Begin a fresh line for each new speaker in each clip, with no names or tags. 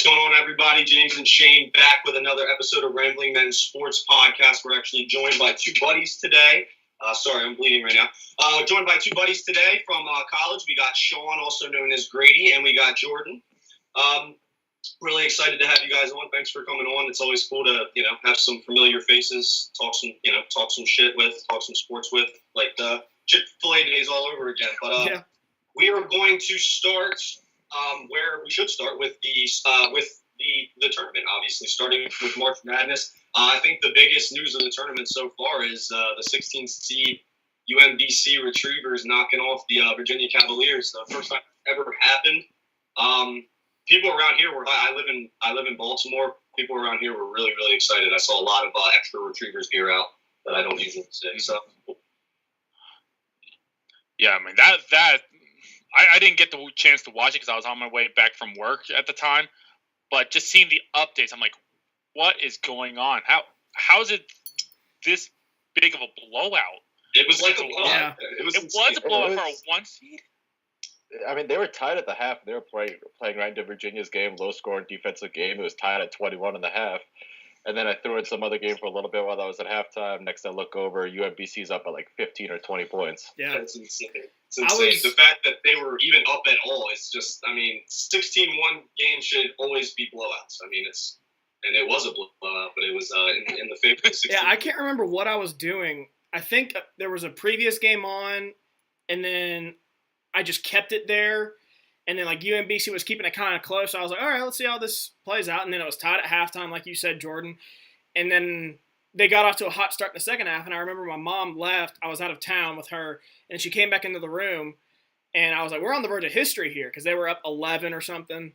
going on, everybody? James and Shane back with another episode of Rambling Men Sports Podcast. We're actually joined by two buddies today. Sorry, I'm bleeding right now. Joined by two buddies today from college. We got Sean, also known as Grady, and we got Jordan. Really excited to have you guys on. Thanks for coming on. It's always cool to have some familiar faces, talk some shit with, talk some sports with, like Chick-fil-A days all over again. But we are going to start where we should start with the tournament. Obviously, starting with March Madness. I think the biggest news of the tournament so far is the 16th seed UMBC Retrievers knocking off the Virginia Cavaliers. The first time it ever happened. People around here I live in Baltimore. People around here were really, really excited. I saw a lot of extra Retrievers gear out that I don't usually see. So
yeah, I mean that I didn't get the chance to watch it because I was on my way back from work at the time. But just seeing the updates, I'm like, what is going on? How is it this big of a blowout?
It was like a blowout.
Yeah. It was a blowout for a one seed.
I mean, they were tied at the half. They were playing right into Virginia's game, low-scoring defensive game. It was tied at 21 in the half. And then I threw in some other game for a little bit while I was at halftime. Next, I look over, UMBC's up by like 15 or 20 points.
Yeah, it's insane. It's insane. The fact that they were even up at all is just, 16-1 games should always be blowouts. And it was a blowout, but it was in the favor of 16.
Yeah, I can't remember what I was doing. I think there was a previous game on, and then I just kept it there. And then, UMBC was keeping it kind of close. So I was like, all right, let's see how this plays out. And then it was tied at halftime, like you said, Jordan. And then they got off to a hot start in the second half. And I remember my mom left. I was out of town with her. And she came back into the room. And I was like, we're on the verge of history here because they were up 11 or something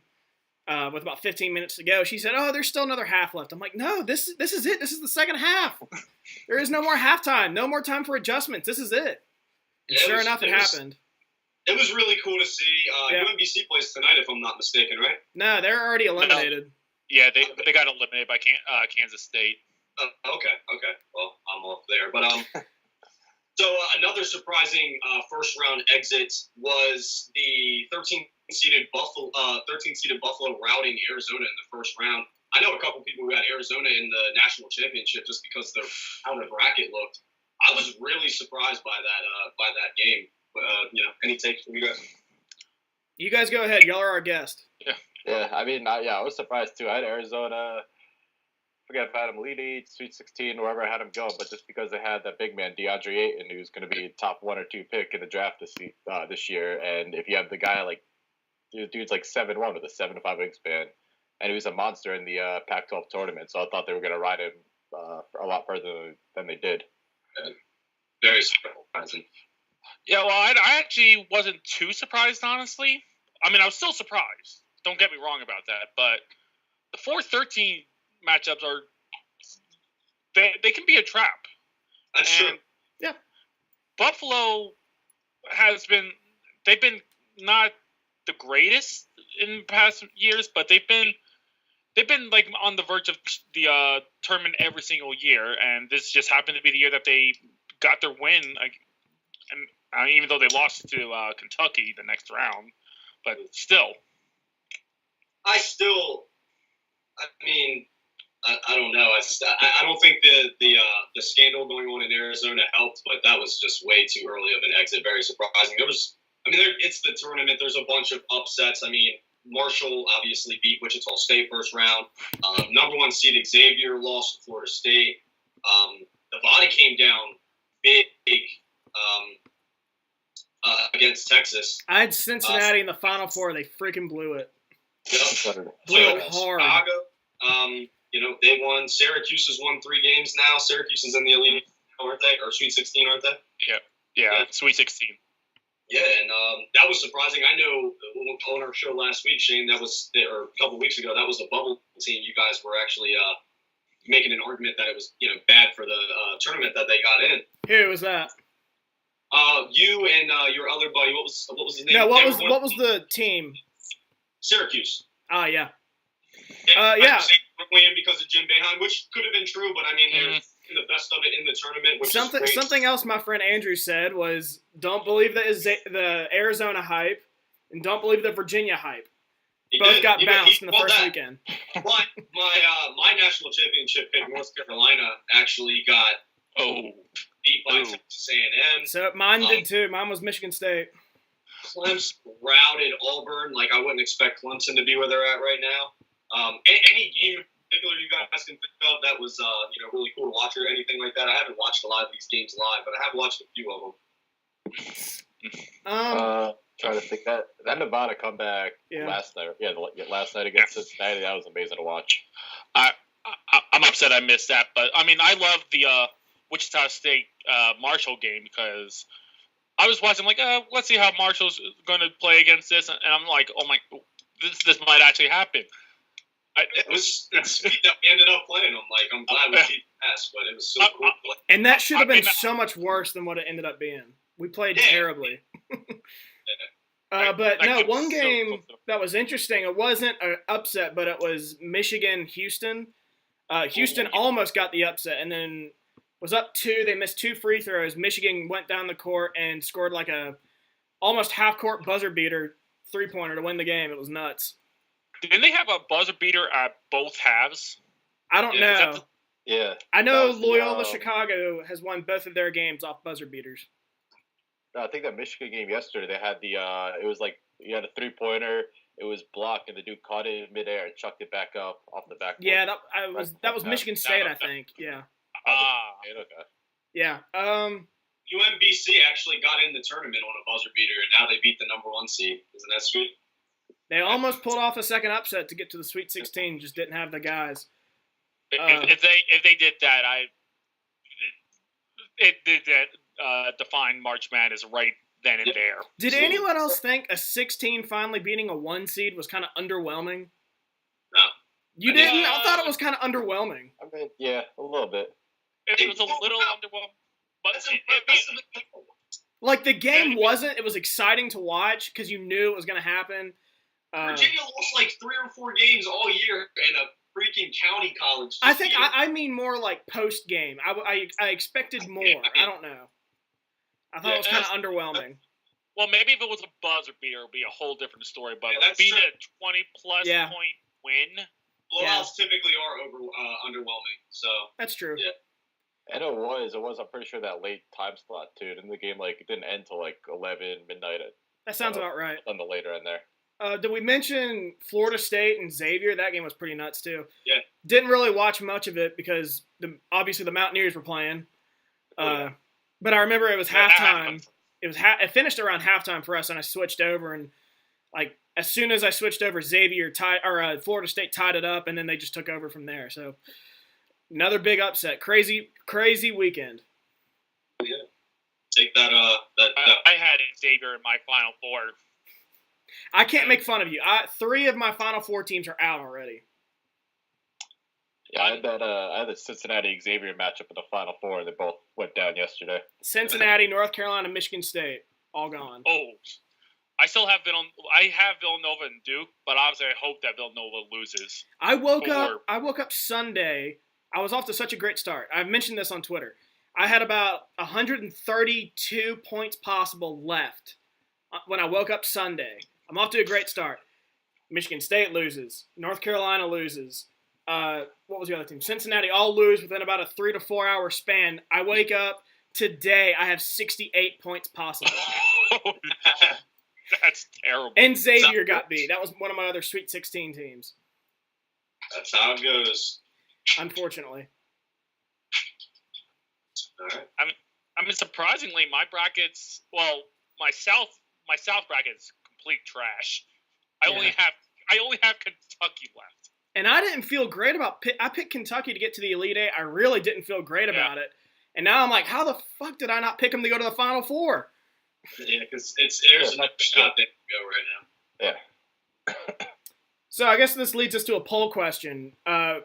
with about 15 minutes to go. She said, oh, there's still another half left. I'm like, no, this is it. This is the second half. There is no more halftime. No more time for adjustments. This is it. And sure enough, it happened.
It was really cool to see. UMBC plays tonight, if I'm not mistaken, right?
No, they're already eliminated.
No. Yeah, they got eliminated by Kansas State.
Okay. Well, I'm off there. But so another surprising first round exit was the 13 seeded Buffalo routing Arizona in the first round. I know a couple people who had Arizona in the national championship just because of how the bracket looked. I was really surprised by that game. Any takes from you guys?
You guys go ahead. Y'all are our guest.
Yeah. I was surprised too. I had Arizona. I forget if I had him leading Sweet 16, wherever I had him go, but just because they had that big man DeAndre Ayton, who's going to be top 1 or 2 pick in the draft this year, and if you have the guy the dude's like 7'1" with a 7'5" wingspan, and he was a monster in the Pac-12 tournament, so I thought they were going to ride him a lot further than they did.
Very surprising.
Yeah, well, I actually wasn't too surprised, honestly. I was still surprised. Don't get me wrong about that. But the 4-13 matchups they can be a trap.
That's true.
Yeah.
Buffalo they've been not the greatest in past years, but they've been on the verge of the tournament every single year, and this just happened to be the year that they got their win. And even though they lost to Kentucky the next round, but still. I
don't know. I don't think the scandal going on in Arizona helped, but that was just way too early of an exit. Very surprising. It's the tournament. There's a bunch of upsets. Marshall obviously beat Wichita State first round. Number 1 seed Xavier lost to Florida State. Nevada came down big. Against Texas.
I had Cincinnati in the Final Four. They freaking blew it.
Blew it hard. Chicago, they won. Syracuse has won 3 games now. Syracuse is in the Elite, aren't they? Or Sweet 16, aren't they?
Yeah. Sweet 16.
Yeah, and that was surprising. I know on our show last week, Shane, or a couple weeks ago, that was the bubble team. You guys were actually making an argument that it was bad for the tournament that they got in.
Who was that?
You and your other buddy. What was his name?
No, what was the team?
Syracuse.
Oh yeah.
Yeah. Because of Jim Boeheim, which could have been true, but they're in the best of it in the tournament. Which
something else my friend Andrew said was, don't believe the Arizona hype, and don't believe the Virginia hype. Both got bounced in the first weekend.
My national championship pick, North Carolina, actually got beat by Texas A&M.
So mine did too. Mine was Michigan State.
Clemson routed Auburn. Like, I wouldn't expect Clemson to be where they're at right now. Any game in particular you guys can think of that was really cool to watch or anything like that? I haven't watched a lot of these games live, but I have watched a few of them.
Trying to think that Nevada comeback last night. Yeah, last night against Cincinnati, that was amazing to watch.
I'm upset I missed that, but I mean, I love the Wichita State Marshall game because I was watching like, let's see how Marshall's going to play against this, and I'm like, oh my, this might actually happen.
It was sweet that we ended up playing them. Like, I'm glad we beat the pass, but it was so cool.
And that should have been so much worse than what it ended up being. We played terribly. But no, one game that was interesting, it wasn't an upset, but it was Michigan-Houston. Houston almost got the upset and then was up 2. They missed 2 free throws. Michigan went down the court and scored like a almost half-court buzzer beater three-pointer to win the game. It was nuts.
Didn't they have a buzzer beater at both halves?
I don't know. I know Loyola Chicago has won both of their games off buzzer beaters.
I think that Michigan game yesterday, they had it was like, you had a 3-pointer, it was blocked, and the dude caught it in midair and chucked it back up off the backboard.
Yeah, that was Michigan State, I think. Yeah.
Okay.
Yeah.
UMBC actually got in the tournament on a buzzer beater, and now they beat the number 1 seed. Isn't that sweet?
They almost pulled off a second upset to get to the Sweet 16, just didn't have the guys.
If they did that, it did that. Define March Madness right then and there.
Did anyone else think a 16 finally beating a 1 seed was kind of underwhelming?
No.
You didn't? I thought it was kind of underwhelming.
I mean, yeah, a little bit.
It was a little underwhelming, but
like the game wasn't. It was exciting to watch because you knew it was going to happen.
Virginia lost like 3 or 4 games all year in a freaking county college.
I think I mean more like post game. I expected more. I don't know. I thought it was kind of underwhelming.
Well, maybe if it was a buzzer beater, it would be a whole different story. But being a 20-plus point win,
blowouts typically are underwhelming. So
that's true.
Yeah.
And it was. I'm pretty sure that late time slot too. And the game it didn't end till like 11 midnight.
That sounds about right.
On the later end there.
Did we mention Florida State and Xavier? That game was pretty nuts too.
Yeah.
Didn't really watch much of it because obviously the Mountaineers were playing. But I remember it was halftime. It finished around halftime for us, and I switched over, and like as soon as I switched over, Florida State tied it up, and then they just took over from there. So another big upset, crazy weekend.
Yeah, take that.
I had Xavier in my Final Four.
I can't make fun of you. 3 of my Final Four teams are out already.
Yeah, I had the Cincinnati Xavier matchup in the Final Four, and they both went down yesterday.
Cincinnati, North Carolina, Michigan State, all gone.
Oh, I still have Villanova and Duke, but obviously I hope that Villanova loses.
I woke up Sunday. I was off to such a great start. I've mentioned this on Twitter. I had about 132 points possible left when I woke up Sunday. I'm off to a great start. Michigan State loses. North Carolina loses. What was the other team? Cincinnati all lose within about a 3 to 4 hour span. I wake up today. I have 68 points possible.
That's terrible.
And Xavier got beat. That was one of my other Sweet 16 teams.
That's how it goes.
Unfortunately.
All right.
I mean, surprisingly, my brackets. Well, my South bracket's complete trash. I only have Kentucky left.
And I didn't feel great about I picked Kentucky to get to the Elite Eight. I really didn't feel great about it. And now I'm like, how the fuck did I not pick them to go to the Final Four?
Yeah, because there's another shot they can go right now.
Yeah.
So I guess this leads us to a poll question. I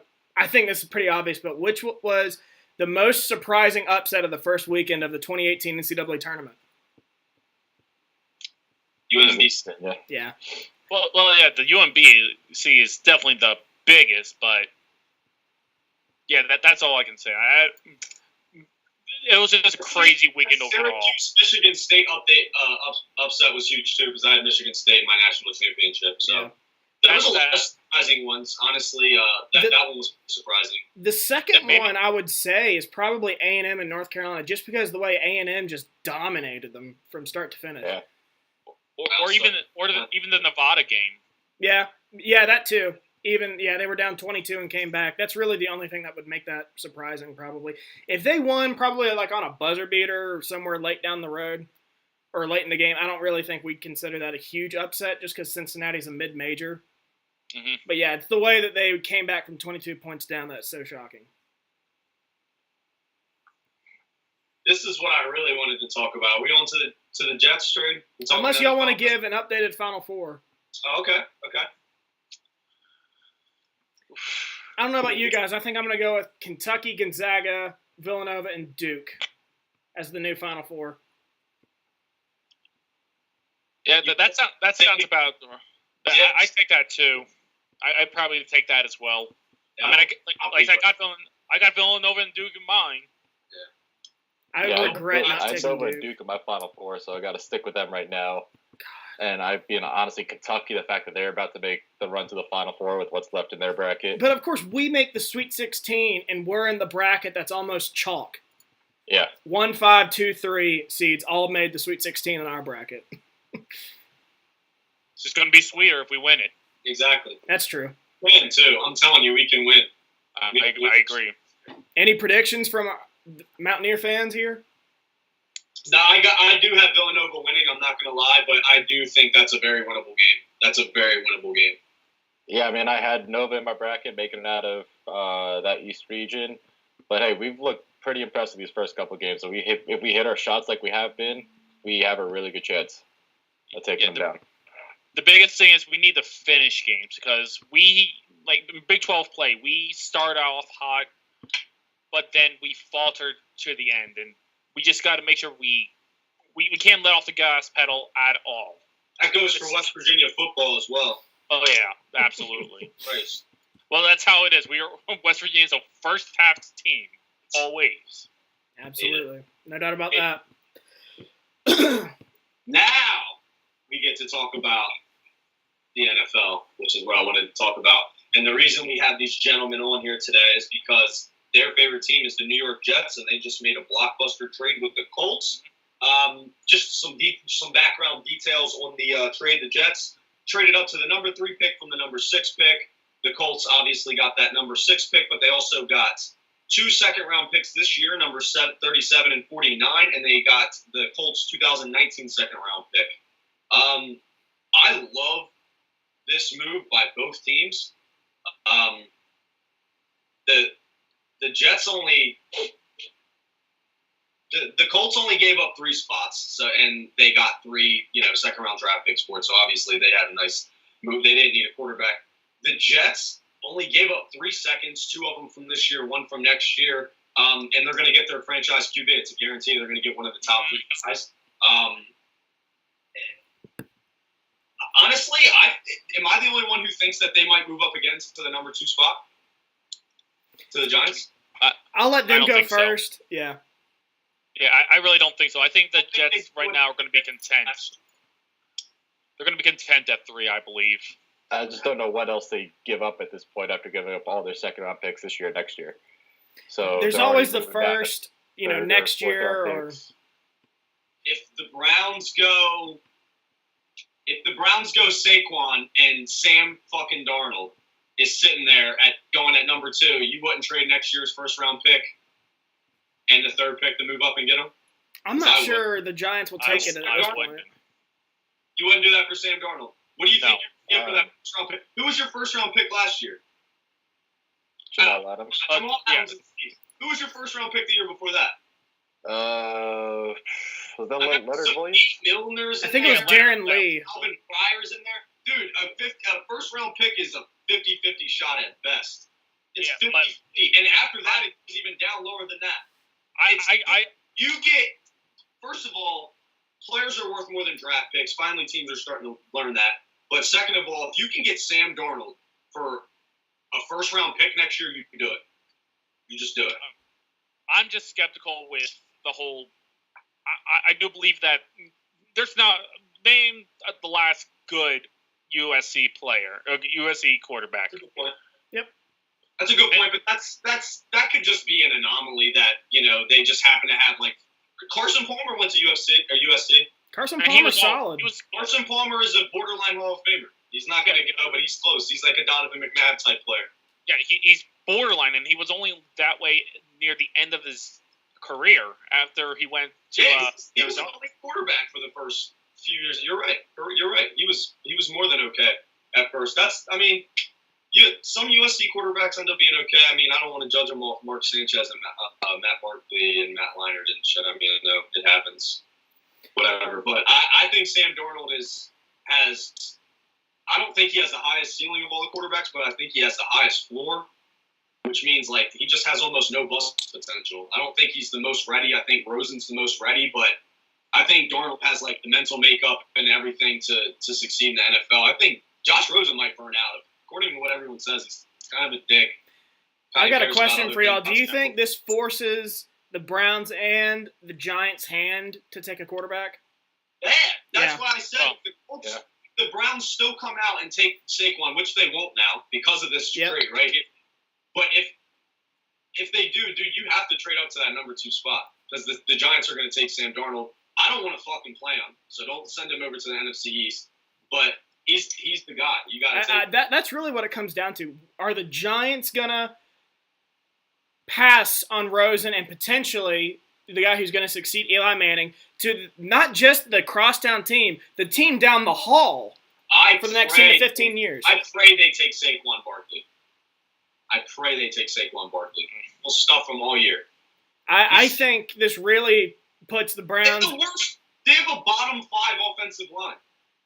think this is pretty obvious, but which was the most surprising upset of the first weekend of the 2018 NCAA tournament?
UMBC.
Yeah.
Well, yeah, the UMBC is definitely the biggest, but yeah, that's all I can say. It was just a crazy weekend overall.
Michigan State upset was huge too because I had Michigan State in my national championship. So There was a lot of surprising ones, honestly. That one was surprising.
The second one I would say is probably A&M and North Carolina, just because of the way A&M just dominated them from start to finish.
Yeah.
Or even the Nevada game.
Yeah, that too. They were down 22 and came back. That's really the only thing that would make that surprising, probably. If they won, probably like on a buzzer beater or somewhere late down the road or late in the game, I don't really think we'd consider that a huge upset just because Cincinnati's a mid-major.
Mm-hmm.
But yeah, it's the way that they came back from 22 points down that's so shocking.
This is what I really wanted to talk about. Are we on to the Jets trade?
Unless y'all want to give an updated Final Four.
Oh, okay.
I don't know about you guys. I think I'm going to go with Kentucky, Gonzaga, Villanova, and Duke as the new Final Four.
Yeah, that sounds about. Yeah. I take that too. I'd probably take that as well. Yeah. I mean, I got Villanova and Duke in mind.
I regret not taking Duke.
I'm over Duke in my Final Four, so I got to stick with them right now. And honestly, Kentucky, the fact that they're about to make the run to the Final Four with what's left in their bracket.
But of course, we make the Sweet 16, and we're in the bracket that's almost chalk.
Yeah.
1, 5, 2, 3 seeds all made the Sweet 16 in our bracket.
It's just going to be sweeter if we win it.
Exactly.
That's true.
Win too. I'm telling you, we can win.
I agree.
Any predictions from Mountaineer fans here?
No, I do have Villanova winning. I'm not going to lie, but I do think that's a very winnable game. That's a very winnable game.
Yeah, I mean, I had Nova in my bracket, making it out of that East region. But hey, we've looked pretty impressive these first couple of games. So if we hit our shots like we have been, we have a really good chance of taking them down.
The biggest thing is we need to finish games because Big 12 play, we start off hot, but then we falter to the end, and we just got to make sure we can't let off the gas pedal at all.
That goes for West Virginia football as well.
Oh yeah, absolutely.
Right.
Well, that's how it is. West Virginia's a first half team always.
Absolutely, no doubt about that.
Now we get to talk about the NFL, which is what I wanted to talk about. And the reason we have these gentlemen on here today is because their favorite team is the New York Jets, and they just made a blockbuster trade with the Colts. Just some background details on the trade. The Jets traded up to the number 3 pick from the number 6 pick. The Colts obviously got that number 6 pick, but they also got 2 second-round picks this year, number 37 and 49, and they got the Colts 2019 second-round pick. I love this move by both teams. The Jets the Colts only gave up 3 spots, and they got 3, second-round draft picks for it. So obviously they had a nice move. They didn't need a quarterback. The Jets only gave up 3 seconds, 2 of them from this year, 1 from next year, and they're going to get their franchise QB. It's a guarantee they're going to get one of the top 3 guys. Honestly, am I the only one who thinks that they might move up again to the number 2 spot? To the Giants?
I'll let them go first. So. Yeah.
Yeah, I really don't think so. I think the Jets right now are going to be content. They're going to be content at 3, I believe.
I just don't know what else they give up at this point after giving up all their second-round picks this year, next year. So
there's always the first, next year. Or
if the Browns go Saquon and Sam fucking Darnold is sitting there going at number 2, you wouldn't trade next year's first-round pick and the 3rd pick to move up and get him?
I'm not sure the Giants will take it at this point.
You wouldn't do that for Sam Darnold? What do you think you'd get for that first-round pick? Who was your first-round pick last year?
Jamal Adams.
Jamal Adams. Who was your first-round pick the year before that?
Was that Leonard Williams?
Milner's
I think it was Darren Lee.
Alvin Fryer's in there. Dude, a first-round pick is a 50-50 shot at best. It's 50-50. And after that, it's even down lower than that. First of all, players are worth more than draft picks. Finally, teams are starting to learn that. But second of all, if you can get Sam Darnold for a first-round pick next year, you can do it. You just do it.
I'm just skeptical with the whole. I do believe that there's not name the last good USC player, or USC quarterback.
That's a good point.
Yep.
That's a good point, but that could just be an anomaly that they just happen to have like Carson Palmer went to USC.
Carson
And
Palmer's solid.
Carson Palmer is a borderline Hall of Famer. He's not going to go, but he's close. He's like a Donovan McNabb type player.
Yeah, he's borderline, and he was only that way near the end of his career after he went to
he was a quarterback for the first few years. You're right. He was more than okay at first. Some USC quarterbacks end up being okay. I mean, I don't want to judge them off Mark Sanchez and Matt Barkley and Matt Leinart and shit. I mean, I know it happens, whatever. But I think Sam Darnold has. I don't think he has the highest ceiling of all the quarterbacks, but I think he has the highest floor, which means like he just has almost no bust potential. I don't think he's the most ready. I think Rosen's the most ready, but I think Darnold has like the mental makeup and everything to succeed in the NFL. I think Josh Rosen might burn out. According to what everyone says, he's kind of a dick.
I got a question for y'all. Do you think this forces the Browns and the Giants' hand to take a quarterback?
Yeah, that's what I said. The Browns still come out and take Saquon, which they won't now because of this trade, right? But if they do, dude, you have to trade up to that number 2 spot because the Giants are going to take Sam Darnold. I don't want to fucking play him, so don't send him over to the NFC East. But he's the guy. You got to take
that's really what it comes down to. Are the Giants gonna pass on Rosen and potentially the guy who's going to succeed Eli Manning to not just the crosstown team, the team down the hall for the next 10 to 15 years?
I pray they take Saquon Barkley. We'll stuff him all year.
I think this really puts the Browns.
They have a bottom 5 offensive line.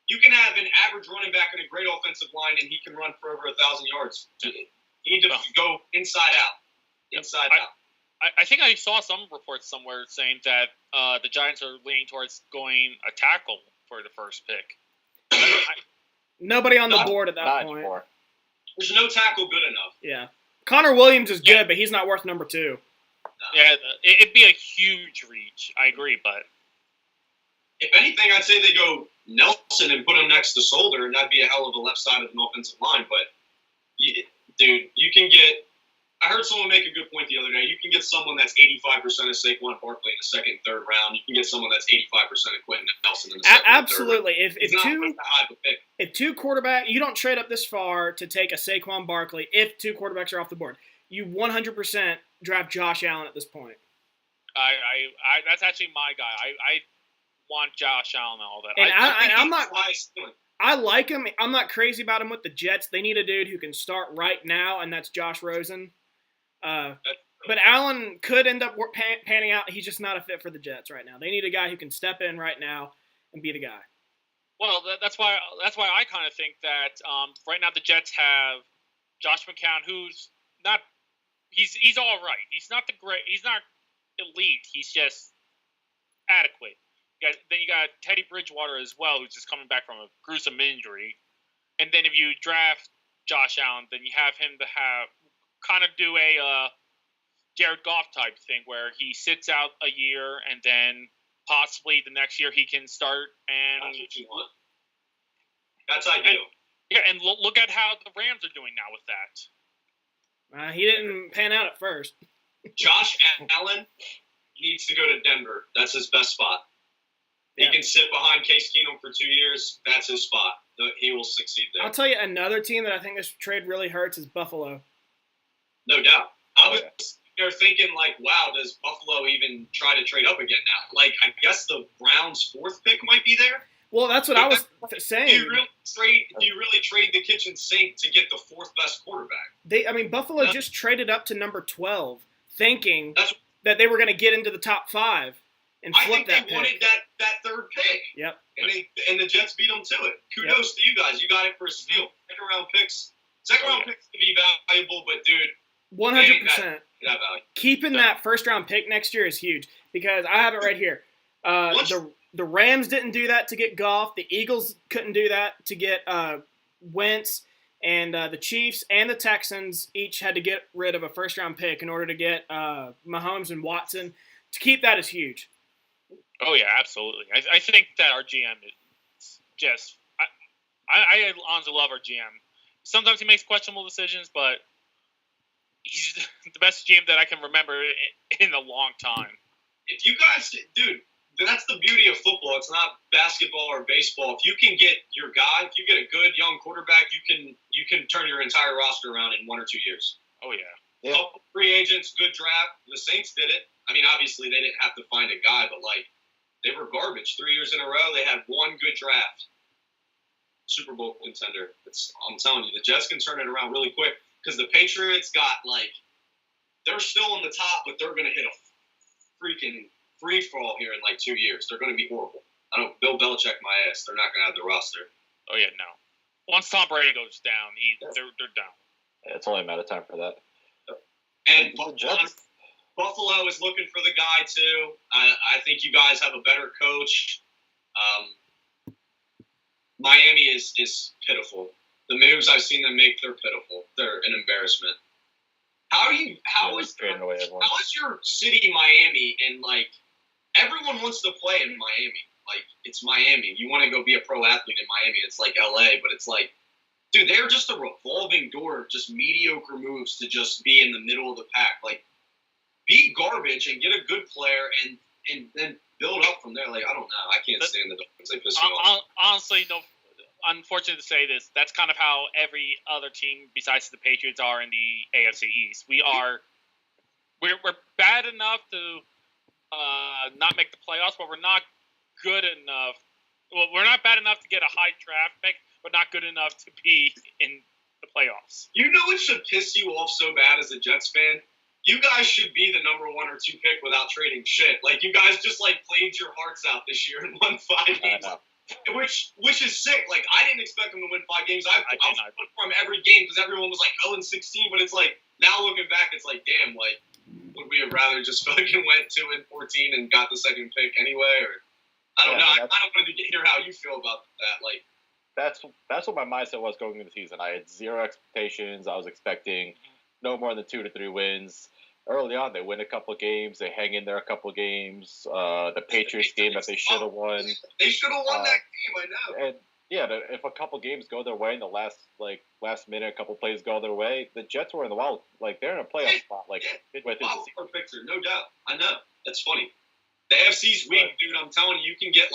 You can have an average running back and a great offensive line, and he can run for over 1,000 yards. You need to go inside out. Inside out.
I think I saw some reports somewhere saying that the Giants are leaning towards going a tackle for the first pick.
Nobody on the board at that point.
Anymore.
There's no tackle good enough.
Yeah. Connor Williams is good, but he's not worth number 2.
No.
Yeah, it'd be a huge reach. I agree, but
if anything, I'd say they go Nelson and put him next to Solder, and that'd be a hell of a left side of an offensive line. But, dude, you can get – I heard someone make a good point the other day. You can get someone that's 85% of Saquon Barkley in the second and third round. You can get someone that's 85% of Quentin Nelson in the second
Absolutely.
and third round.
If 2 quarterbacks – you don't trade up this far to take a Saquon Barkley if 2 quarterbacks are off the board. You 100% draft Josh Allen at this point.
I that's actually my guy. I want Josh Allen and all that.
And I'm not – I like him. I'm not crazy about him with the Jets. They need a dude who can start right now, and that's Josh Rosen. But Allen could end up panning out. He's just not a fit for the Jets right now. They need a guy who can step in right now and be the guy.
Well, that's why I kind of think that right now the Jets have Josh McCown, who's not he's all right. He's not he's not elite. He's just adequate. Then you got Teddy Bridgewater as well, who's just coming back from a gruesome injury. And then if you draft Josh Allen, then you have him to have kind of do a Jared Goff type thing where he sits out a year and then possibly the next year he can start. And
that's what you want. That's ideal.
And look at how the Rams are doing now with that.
He didn't pan out at first.
Josh Allen needs to go to Denver. That's his best spot. He can sit behind Case Keenum for 2 years. That's his spot. He will succeed there.
I'll tell you another team that I think this trade really hurts is Buffalo.
No doubt. I was there thinking, like, wow, does Buffalo even try to trade up again now? Like, I guess the Browns' 4th pick might be there.
Well, that's what I was saying.
Do you really trade the kitchen sink to get the 4th best quarterback?
Buffalo just traded up to number 12, thinking that they were going to get into the top 5 and flip that pick. I think they wanted
that 3rd pick.
Yep.
And the Jets beat them to it. Kudos to you guys. You got it for a steal. Second-round picks can be valuable, but, dude,
100%. Keeping that first-round pick next year is huge because I have it right here. The Rams didn't do that to get Goff. The Eagles couldn't do that to get Wentz. And the Chiefs and the Texans each had to get rid of a first-round pick in order to get Mahomes and Watson. To keep that is huge.
Oh, yeah, absolutely. I think that our GM is just I honestly love our GM. Sometimes he makes questionable decisions, but he's the best GM that I can remember in a long time.
If you guys, dude, that's the beauty of football. It's not basketball or baseball. If you can get your guy, if you get a good young quarterback, you can turn your entire roster around in 1 or 2 years.
Oh yeah.
Couple free agents, good draft. The Saints did it. I mean, obviously they didn't have to find a guy, but like they were garbage 3 years in a row. They had one good draft. Super Bowl contender. I'm telling you, the Jets can turn it around really quick because the Patriots got they're still on the top, but they're going to hit a freaking free fall here in 2 years. They're going to be horrible. Bill Belichick my ass. They're not going to have the roster.
Oh yeah, no. Once Tom Brady goes down, they're down.
Yeah, it's only a matter of time for that.
And Buffalo is looking for the guy too. I think you guys have a better coach. Miami is pitiful. The moves I've seen them make, they're pitiful. They're an embarrassment. How is your city Miami and everyone wants to play in Miami? It's Miami. You want to go be a pro athlete in Miami. It's like LA, but it's dude, they're just a revolving door of just mediocre moves to just be in the middle of the pack. Be garbage and get a good player and then build up from there. I don't know. I can't stand the Dolphins. They piss me off.
Honestly, no. Unfortunate to say this, that's kind of how every other team besides the Patriots are in the AFC East. We're bad enough to not make the playoffs, but we're not good enough. Well, we're not bad enough to get a high draft pick, but not good enough to be in the playoffs.
You know it should piss you off so bad as a Jets fan? You guys should be the number 1 or 2 pick without trading shit. You guys just played your hearts out this year and won 5 games. Which is sick. I didn't expect them to win 5 games. I was from every game because everyone was 0-16, but it's now looking back, it's damn, would we have rather just fucking went 2-14 and got the second pick anyway? Or I don't know. I don't want to hear how you feel about that.
That's what my mindset was going into the season. I had zero expectations. I was expecting no more than 2 to 3 wins. Early on, they win a couple of games. They hang in there a couple of games. The Patriots game that they should have won.
They should have won that game, I know.
And yeah, if a couple games go their way in the last minute, a couple plays go their way, the Jets were in the wild. They're in a playoff spot. Midway through the season.
Picture, no doubt. I know. That's funny. The AFC's weak, dude. I'm telling you, you can get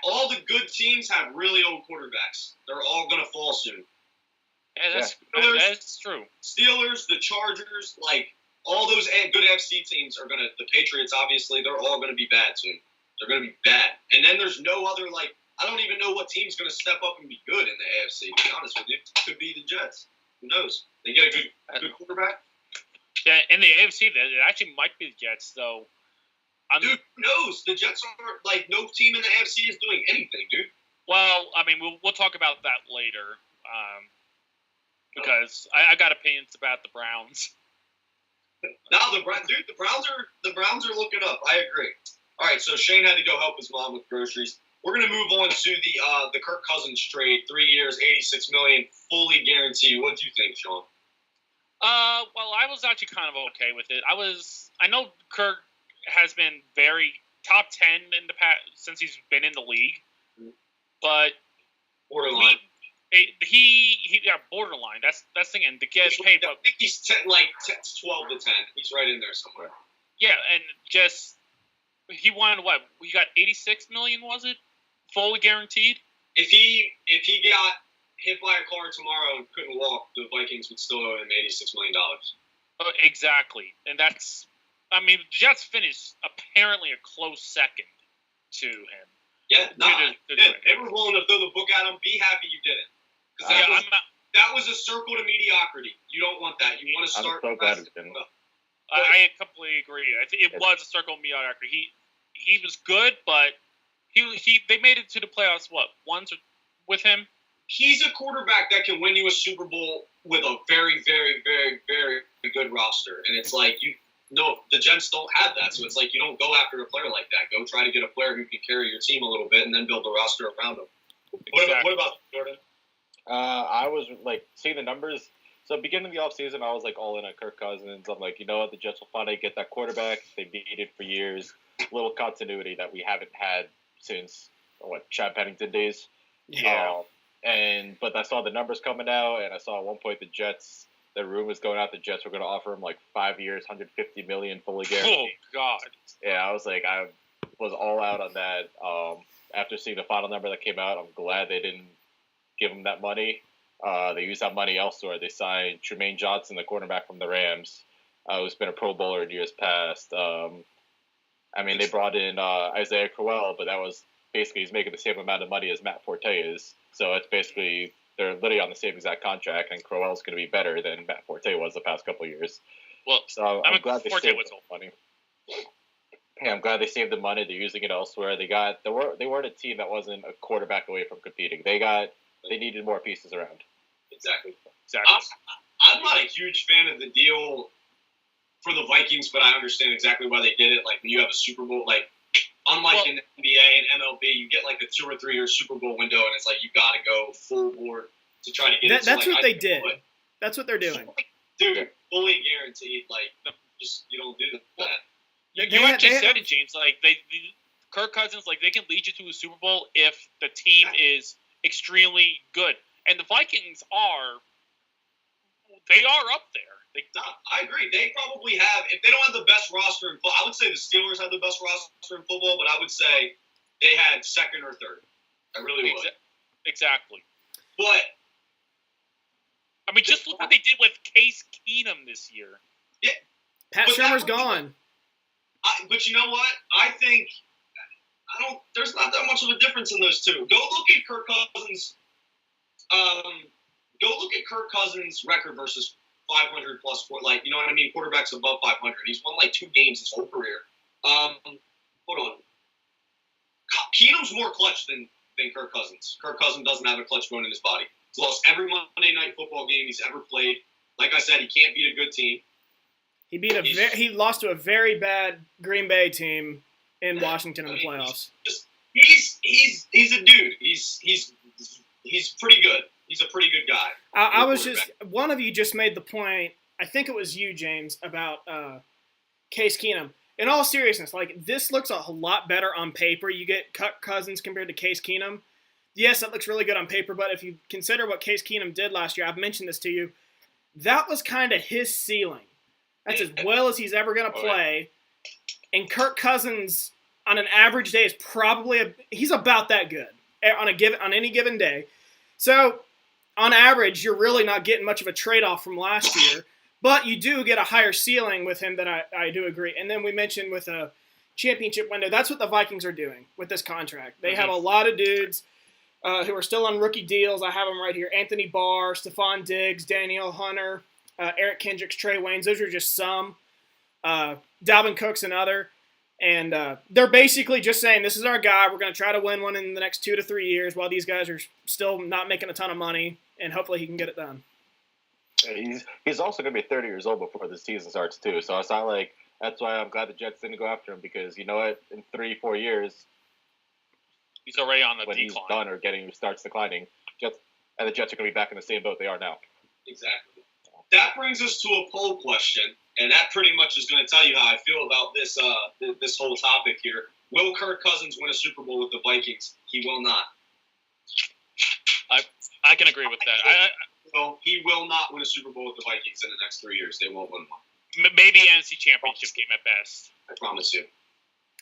all the good teams have really old quarterbacks. They're all gonna fall soon.
Yeah, that's true.
Steelers, the Chargers, all those good AFC teams are gonna. The Patriots, obviously, they're all gonna be bad soon. They're gonna be bad, and then there's no other I don't even know what team's gonna step up and be good in the AFC. To be honest with you, it could be the Jets. Who knows? They get a good quarterback.
Yeah, in the AFC, it actually might be the Jets, though.
Dude, who knows? The Jets are no team in the AFC is doing anything, dude.
Well, I mean, we'll talk about that later. Because I got opinions about the Browns.
No, the Browns are looking up. I agree. All right, so Shane had to go help his mom with groceries. We're gonna move on to the Kirk Cousins trade. 3 years, $86 million, fully guaranteed. What do you think, Sean?
Well, I was actually kind of okay with it. I know Kirk has been very top 10 in the past since he's been in the league, but
borderline.
He borderline. That's the thing. And to get paid,
I think he's 12 to 10. He's right in there somewhere.
Yeah, and just he won what? We got 86 million, was it? Fully guaranteed.
If he got hit by a car tomorrow and couldn't walk, the Vikings would still owe him $86 million.
Exactly, and that's. I mean, the Jets finished apparently a close second to him.
Yeah, they were willing to throw the book at him. Be happy you didn't. Because that was a circle to mediocrity. You don't want that. You want to start.
I'm so glad it didn't.
I completely agree. I think it was a circle of mediocrity. He was good, but they made it to the playoffs once with him.
He's a quarterback that can win you a Super Bowl with a very, very, very, very good roster, and it's the Jets don't have that, so it's you don't go after a player like that. Go try to get a player who can carry your team a little bit, and then build the roster around him.
Exactly.
What about Jordan?
I was seeing the numbers. So beginning of the offseason, I was all in on Kirk Cousins. I'm you know what, the Jets will finally get that quarterback. They've needed for years. Little continuity that we haven't had since Chad Pennington days.
Yeah.
But I saw the numbers coming out, and I saw at one point the room was going out. The Jets were going to offer him like 5 years, $150 million fully guaranteed.
Oh God!
Yeah, I was all out on that. After seeing the final number that came out, I'm glad they didn't give him that money. They used that money elsewhere. They signed Tremaine Johnson, the cornerback from the Rams, who's been a Pro Bowler in years past. They brought in Isaiah Crowell, but that was basically he's making the same amount of money as Matt Forte is. So it's basically they're literally on the same exact contract, and Crowell's going to be better than Matt Forte was the past couple of years.
Well,
so I'm glad they
Forte
saved
was
the money. Yeah, I'm glad they saved the money. They're using it elsewhere. They weren't a team that wasn't a quarterback away from competing. They needed more pieces around.
Exactly.
Exactly.
I'm not a huge fan of the deal for the Vikings, but I understand exactly why they did it. Like when you have a Super Bowl, like unlike in the NBA and MLB, you get like a 2 or 3 year Super Bowl window, and it's like you got to go full board to try to get it.
That's what they did. That's what they're doing.
Dude, fully guaranteed. Like you don't do that.
You actually said it, James. Like Kirk Cousins, like they can lead you to a Super Bowl if the team is extremely good, and the Vikings are up there.
I agree. They probably have. If they don't have the best roster in football, I would say the Steelers have the best roster in football, but I would say they had second or third. I really would.
Exactly.
But
I mean, just look what they did with Case Keenum this year.
Yeah,
Pat Shermer's gone.
But you know what? I think there's not that much of a difference in those two. Go look at Kirk Cousins. Go look at Kirk Cousins' record versus 500 plus, like, you know what I mean? Quarterbacks above 500. He's won like 2 games his whole career. Hold on. Keenum's more clutch than Kirk Cousins. Kirk Cousins doesn't have a clutch bone in his body. He's lost every Monday night football game he's ever played. Like I said, he can't beat a good team.
He lost to a very bad Green Bay team in Washington in the playoffs.
He's a dude. He's pretty good. He's a pretty good guy.
I was one of you just made the point, I think it was you, James, about Case Keenum. In all seriousness, like, this looks a lot better on paper. You get Kirk Cousins compared to Case Keenum. Yes, that looks really good on paper, but if you consider what Case Keenum did last year, I've mentioned this to you, that was kind of his ceiling. That's as well as he's ever going to play. And Kirk Cousins, on an average day, is probably he's about that good on any given day. So, on average, you're really not getting much of a trade-off from last year, but you do get a higher ceiling with him that I do agree. And then we mentioned with a championship window, that's what the Vikings are doing with this contract. They have a lot of dudes who are still on rookie deals. I have them right here. Anthony Barr, Stephon Diggs, Danielle Hunter, Eric Kendricks, Trey Waynes. Those are just some. Dalvin Cook's another. And they're basically just saying, this is our guy. We're going to try to win one in the next 2 to 3 years while these guys are still not making a ton of money, and hopefully he can get it done.
He's also going to be 30 years old before the season starts, too. So it's not like – that's why I'm glad the Jets didn't go after him, because you know what? In 3-4 years –
he's already on the
when
decline.
When he's done or starts declining, the Jets are going to be back in the same boat they are now.
Exactly. That brings us to a poll question. And that pretty much is going to tell you how I feel about this whole topic here. Will Kirk Cousins win a Super Bowl with the Vikings? He will not.
I can agree with that.
He will not win a Super Bowl with the Vikings in the next 3 years. They won't win one.
Maybe NFC Championship game at best.
I promise you.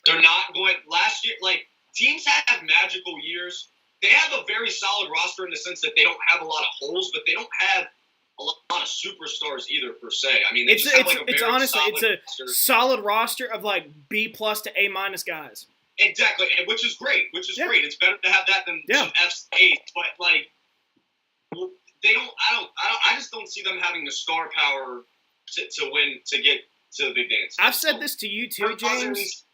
They're not going – last year, like, teams have magical years. They have a very solid roster in the sense that they don't have a lot of holes, but they don't have – a lot of superstars either per se. I mean, it's
a solid roster of like B+ to A- guys.
Exactly, which is great. Great. It's better to have that than some F's, A's. But like, they don't. I just don't see them having the star power to win to get to the big dance.
I've said this to you too, James.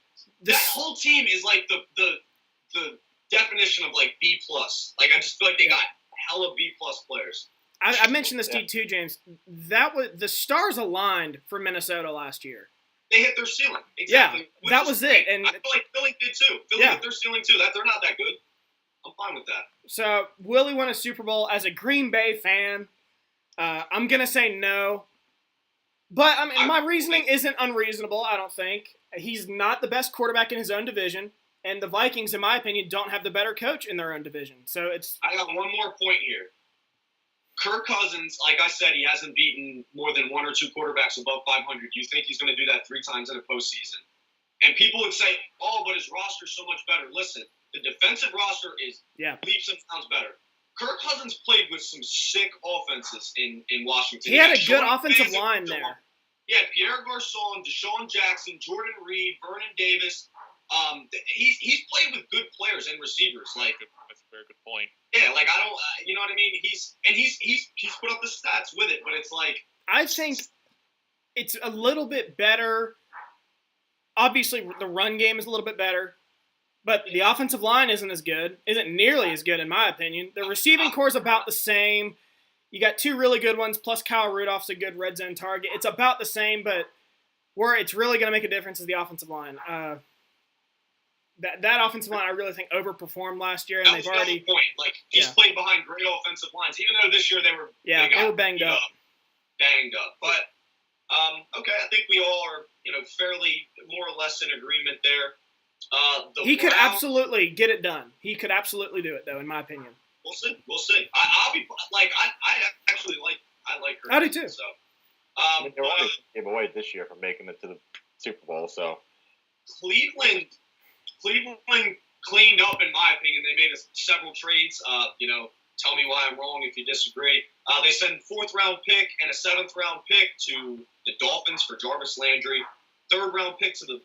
That whole team is like the definition of like B+. Like, I just feel like they got hella B+ players.
I mentioned this to you too, James. That was the stars aligned for Minnesota last year.
They hit their ceiling. Exactly.
Yeah, that was it. And
I feel like Philly did too. Philly hit their ceiling too. They're not that good. I'm fine with that.
So, will he win a Super Bowl? As a Green Bay fan, I'm gonna say no. But I mean, my reasoning isn't unreasonable. I don't think he's not the best quarterback in his own division. And the Vikings, in my opinion, don't have the better coach in their own division. So it's.
I got one more point here. Kirk Cousins, like I said, he hasn't beaten more than one or two quarterbacks above 500. You think he's going to do that 3 times in a postseason? And people would say, oh, but his roster's so much better. Listen, the defensive roster is leaps and bounds better. Kirk Cousins played with some sick offenses in Washington.
He had a good offensive line there.
Yeah, Pierre Garçon, Deshaun Jackson, Jordan Reed, Vernon Davis. He's played with good players and receivers. Like,
that's a very good point.
Yeah, like I don't, you know what I mean? He's put up the stats with it, but it's like
I think it's a little bit better. Obviously, the run game is a little bit better, but the offensive line isn't nearly as good in my opinion. The receiving core is about the same. You got 2 really good ones, plus Kyle Rudolph's a good red zone target. It's about the same, but where it's really going to make a difference is the offensive line. That offensive line, I really think, overperformed last year, and they've already.
Point. Like he's played behind great offensive lines, even though this year they were
banged up.
But okay, I think we all are fairly more or less in agreement there.
He could absolutely get it done. He could absolutely do it, though, in my opinion.
We'll see. I'll be like I actually like her.
I do too.
So,
they only gave away this year for making it to the Super Bowl. So
Cleveland cleaned up, in my opinion. They made several trades. Tell me why I'm wrong if you disagree. They sent 4th round pick and a 7th round pick to the Dolphins for Jarvis Landry. 3rd round pick to the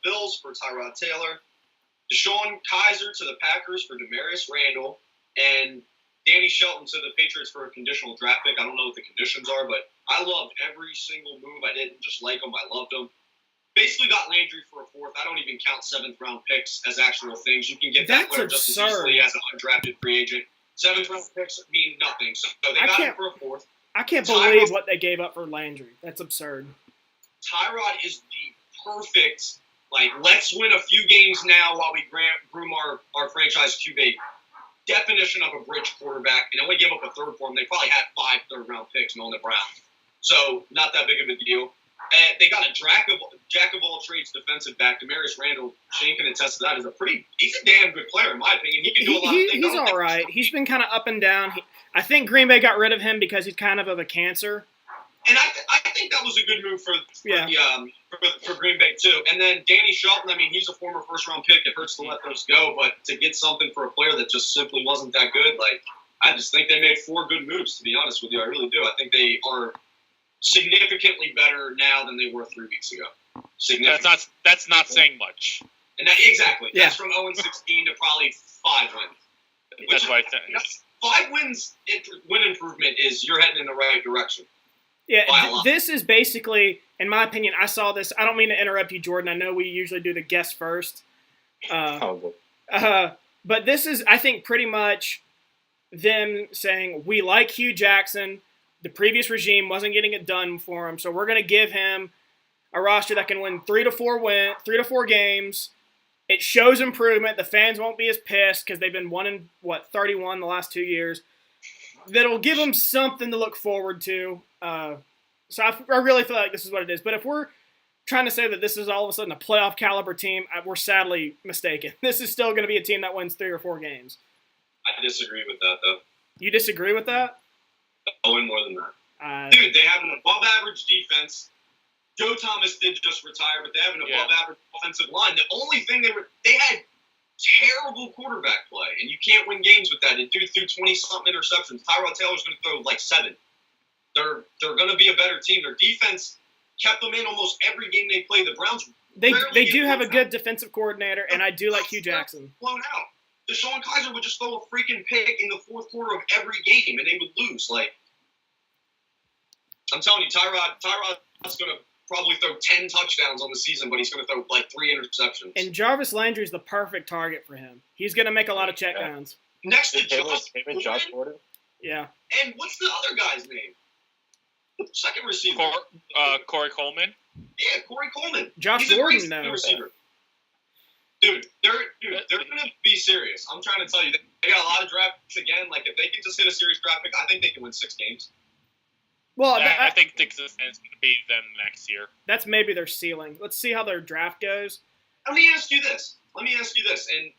Bills for Tyrod Taylor. Deshaun Kaiser to the Packers for Demarius Randall. And Danny Shelton to the Patriots for a conditional draft pick. I don't know what the conditions are, but I loved every single move. I didn't just like them. I loved them. Basically got Landry for a 4th. I don't even count 7th round picks as actual things. You can get that player just as easily as an undrafted free agent. 7th round picks mean nothing. So they got him for a 4th.
I can't believe what they gave up for Landry. That's absurd.
Tyrod is the perfect, let's win a few games now while we groom our franchise QB. Definition of a bridge quarterback, and only give up a 3rd for him. They probably had 5 3rd-round picks knowing the Browns. So, not that big of a deal. And they got a jack of all trades defensive back. Demarius Randall, Shane can attest to that, he's a damn good player, in my opinion. He can do a lot of things.
He's all right. He's been kind of up and down. I think Green Bay got rid of him because he's kind of a cancer.
And I think that was a good move for Green Bay, too. And then Danny Shelton, he's a former 1st-round pick. It hurts to let those go, but to get something for a player that just simply wasn't that good, I just think they made 4 good moves, to be honest with you. I really do. I think they are significantly better now than they were 3 weeks ago.
That's not saying much.
And exactly. Yeah. That's from 0-16 to probably 5 wins.
That's why I think
5 wins, win improvement is you're heading in the right direction.
Yeah, this is basically, in my opinion, I saw this. I don't mean to interrupt you, Jordan. I know we usually do the guest first. But this is, I think, pretty much them saying, we like Hugh Jackson. The previous regime wasn't getting it done for him, so we're going to give him a roster that can win 3 to 4 games. It shows improvement. The fans won't be as pissed because they've been 31 the last 2 years. That'll give them something to look forward to. So I really feel like this is what it is. But if we're trying to say that this is all of a sudden a playoff caliber team, we're sadly mistaken. This is still going to be a team that wins 3 or 4 games.
I disagree with that, though.
You disagree with that?
They'll win more than that. Dude, they have an above-average defense. Joe Thomas did just retire, but they have an above-average offensive line. The only thing they had terrible quarterback play, and you can't win games with that. The dude threw 20-something interceptions. Tyrod Taylor's going to throw 7. They're going to be a better team. Their defense kept them in almost every game they played. The Browns
they do have a good defensive coordinator, and I do like Hugh Jackson.
Blown out. Deshaun Kaiser would just throw a freaking pick in the 4th quarter of every game, and they would lose. I'm telling you, Tyrod's going to probably throw 10 touchdowns on the season, but he's going to throw 3 interceptions.
And Jarvis Landry's the perfect target for him. He's going to make a lot of checkdowns.
Next to Josh
Gordon.
Yeah.
And what's the other guy's name? The second receiver.
Corey Coleman.
Yeah, Corey Coleman.
Josh Gordon, though.
Receiver. Dude, they're going to be serious. I'm trying to tell you, they got a lot of draft picks again. If they can just hit a serious draft pick, I think they can win 6 games.
Well,
I think Texas is going to be them next year.
That's maybe their ceiling. Let's see how their draft goes.
Let me ask you this, and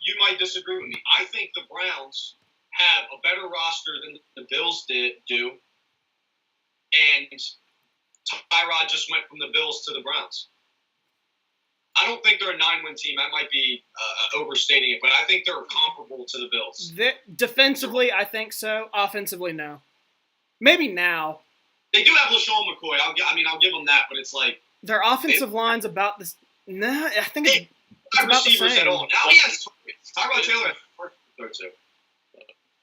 you might disagree with me. I think the Browns have a better roster than the Bills do, and Tyrod just went from the Bills to the Browns. I don't think they're a 9-win team. That might be overstating it, but I think they're comparable to the Bills.
Defensively, I think so. Offensively, no. Maybe now.
They do have LaShawn McCoy. I'll give them that, but it's like
their offensive line's about this. No, I think it's about the
receivers
same.
at all. Now he has Tyrod Taylor at third too.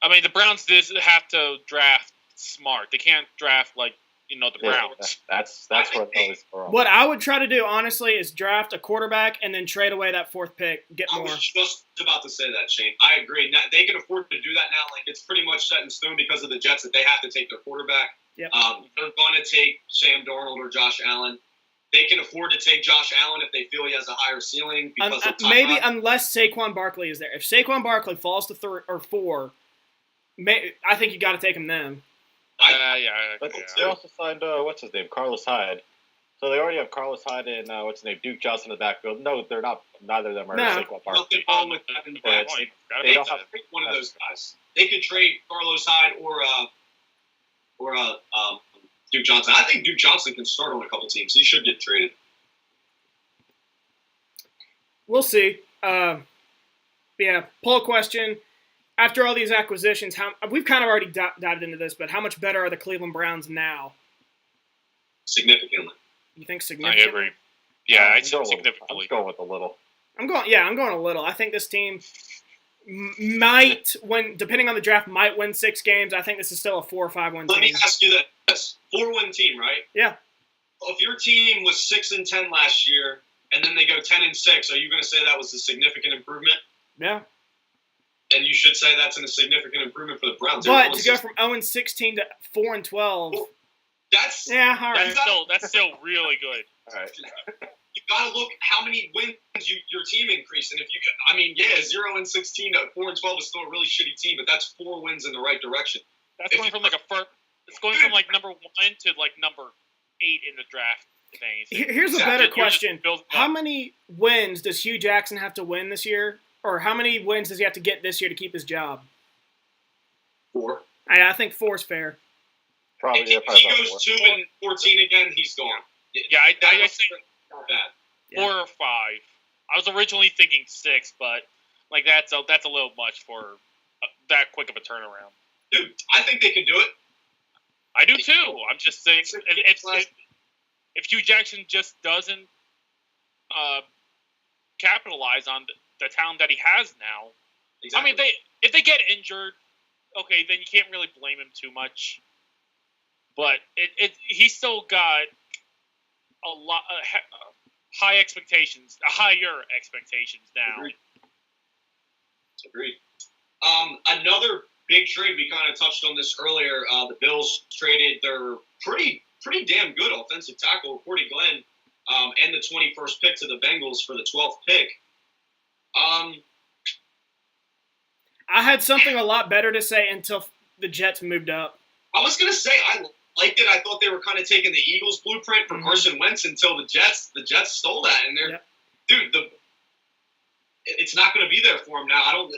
I mean, the Browns have to draft smart. They can't draft like the Browns.
That's what always wrong.
What I would try to do, honestly, is draft a quarterback and then trade away that fourth pick. Get more.
I was just about to say that, Shane. I agree. Now, they can afford to do that now. Like, it's pretty much set in stone because of the Jets that they have to take their quarterback.
Yep.
They're going to take Sam Darnold or Josh Allen. They can afford to take Josh Allen if they feel he has a higher ceiling because of
maybe unless Saquon Barkley is there. If Saquon Barkley falls to 3 or 4, I think you got to take him then.
But they also signed what's his name, Carlos Hyde. So they already have Carlos Hyde and Duke Johnson in the backfield. No, they're not. Neither of them are Saquon Barkley.
They don't have one of those guys. They could trade Carlos Hyde or Duke Johnson. I think Duke Johnson can start on a couple teams. He should get traded.
We'll see. Poll question. After all these acquisitions, we've kind of already dived into this, but how much better are the Cleveland Browns now?
Significantly.
You think significantly?
I agree. Yeah, I'd say significantly.
I'm going with a little.
I'm going a little. I think this team might win, depending on the draft, might win 6 games. I think this is still a 4 or 5 win team.
Let me ask you this: 4-win team, right?
Yeah.
If your team was 6-10 last year, and then they go 10-6, are you going to say that was a significant improvement?
Yeah.
Then you should say that's a significant improvement for the Browns.
But to go from 0-16 to 4-12,
that's
all right.
That's still really good.
All right.
You got to look how many wins your team increased, and if you, 0-16 to 4-12 is still a really shitty team, but that's 4 wins in the right direction.
That's going from it's going from like number 1 to like number 8 in the draft thing.
Here's a better question: how many wins does Hugh Jackson have to win this year? Or how many wins does he have to get this year to keep his job?
4.
I think 4 is fair.
Probably.
If he goes 2-14 again, he's gone.
Yeah, I think
not bad.
4 or 5. I was originally thinking 6, but like that's a little much for that quick of a turnaround.
Dude, I think they can do it.
I do too. I'm just saying if Hugh Jackson just doesn't capitalize on the talent that he has now. Exactly. I mean, if they get injured, okay, then you can't really blame him too much. But he's still got a lot higher expectations now.
Agreed. Another big trade, we kind of touched on this earlier. The Bills traded their pretty damn good offensive tackle, Cordy Glenn, and the 21st pick to the Bengals for the 12th pick.
I had something a lot better to say until the Jets moved up.
I was gonna say I liked it. I thought they were kind of taking the Eagles' blueprint for Carson Wentz until the Jets stole that, and it's not going to be there for them now.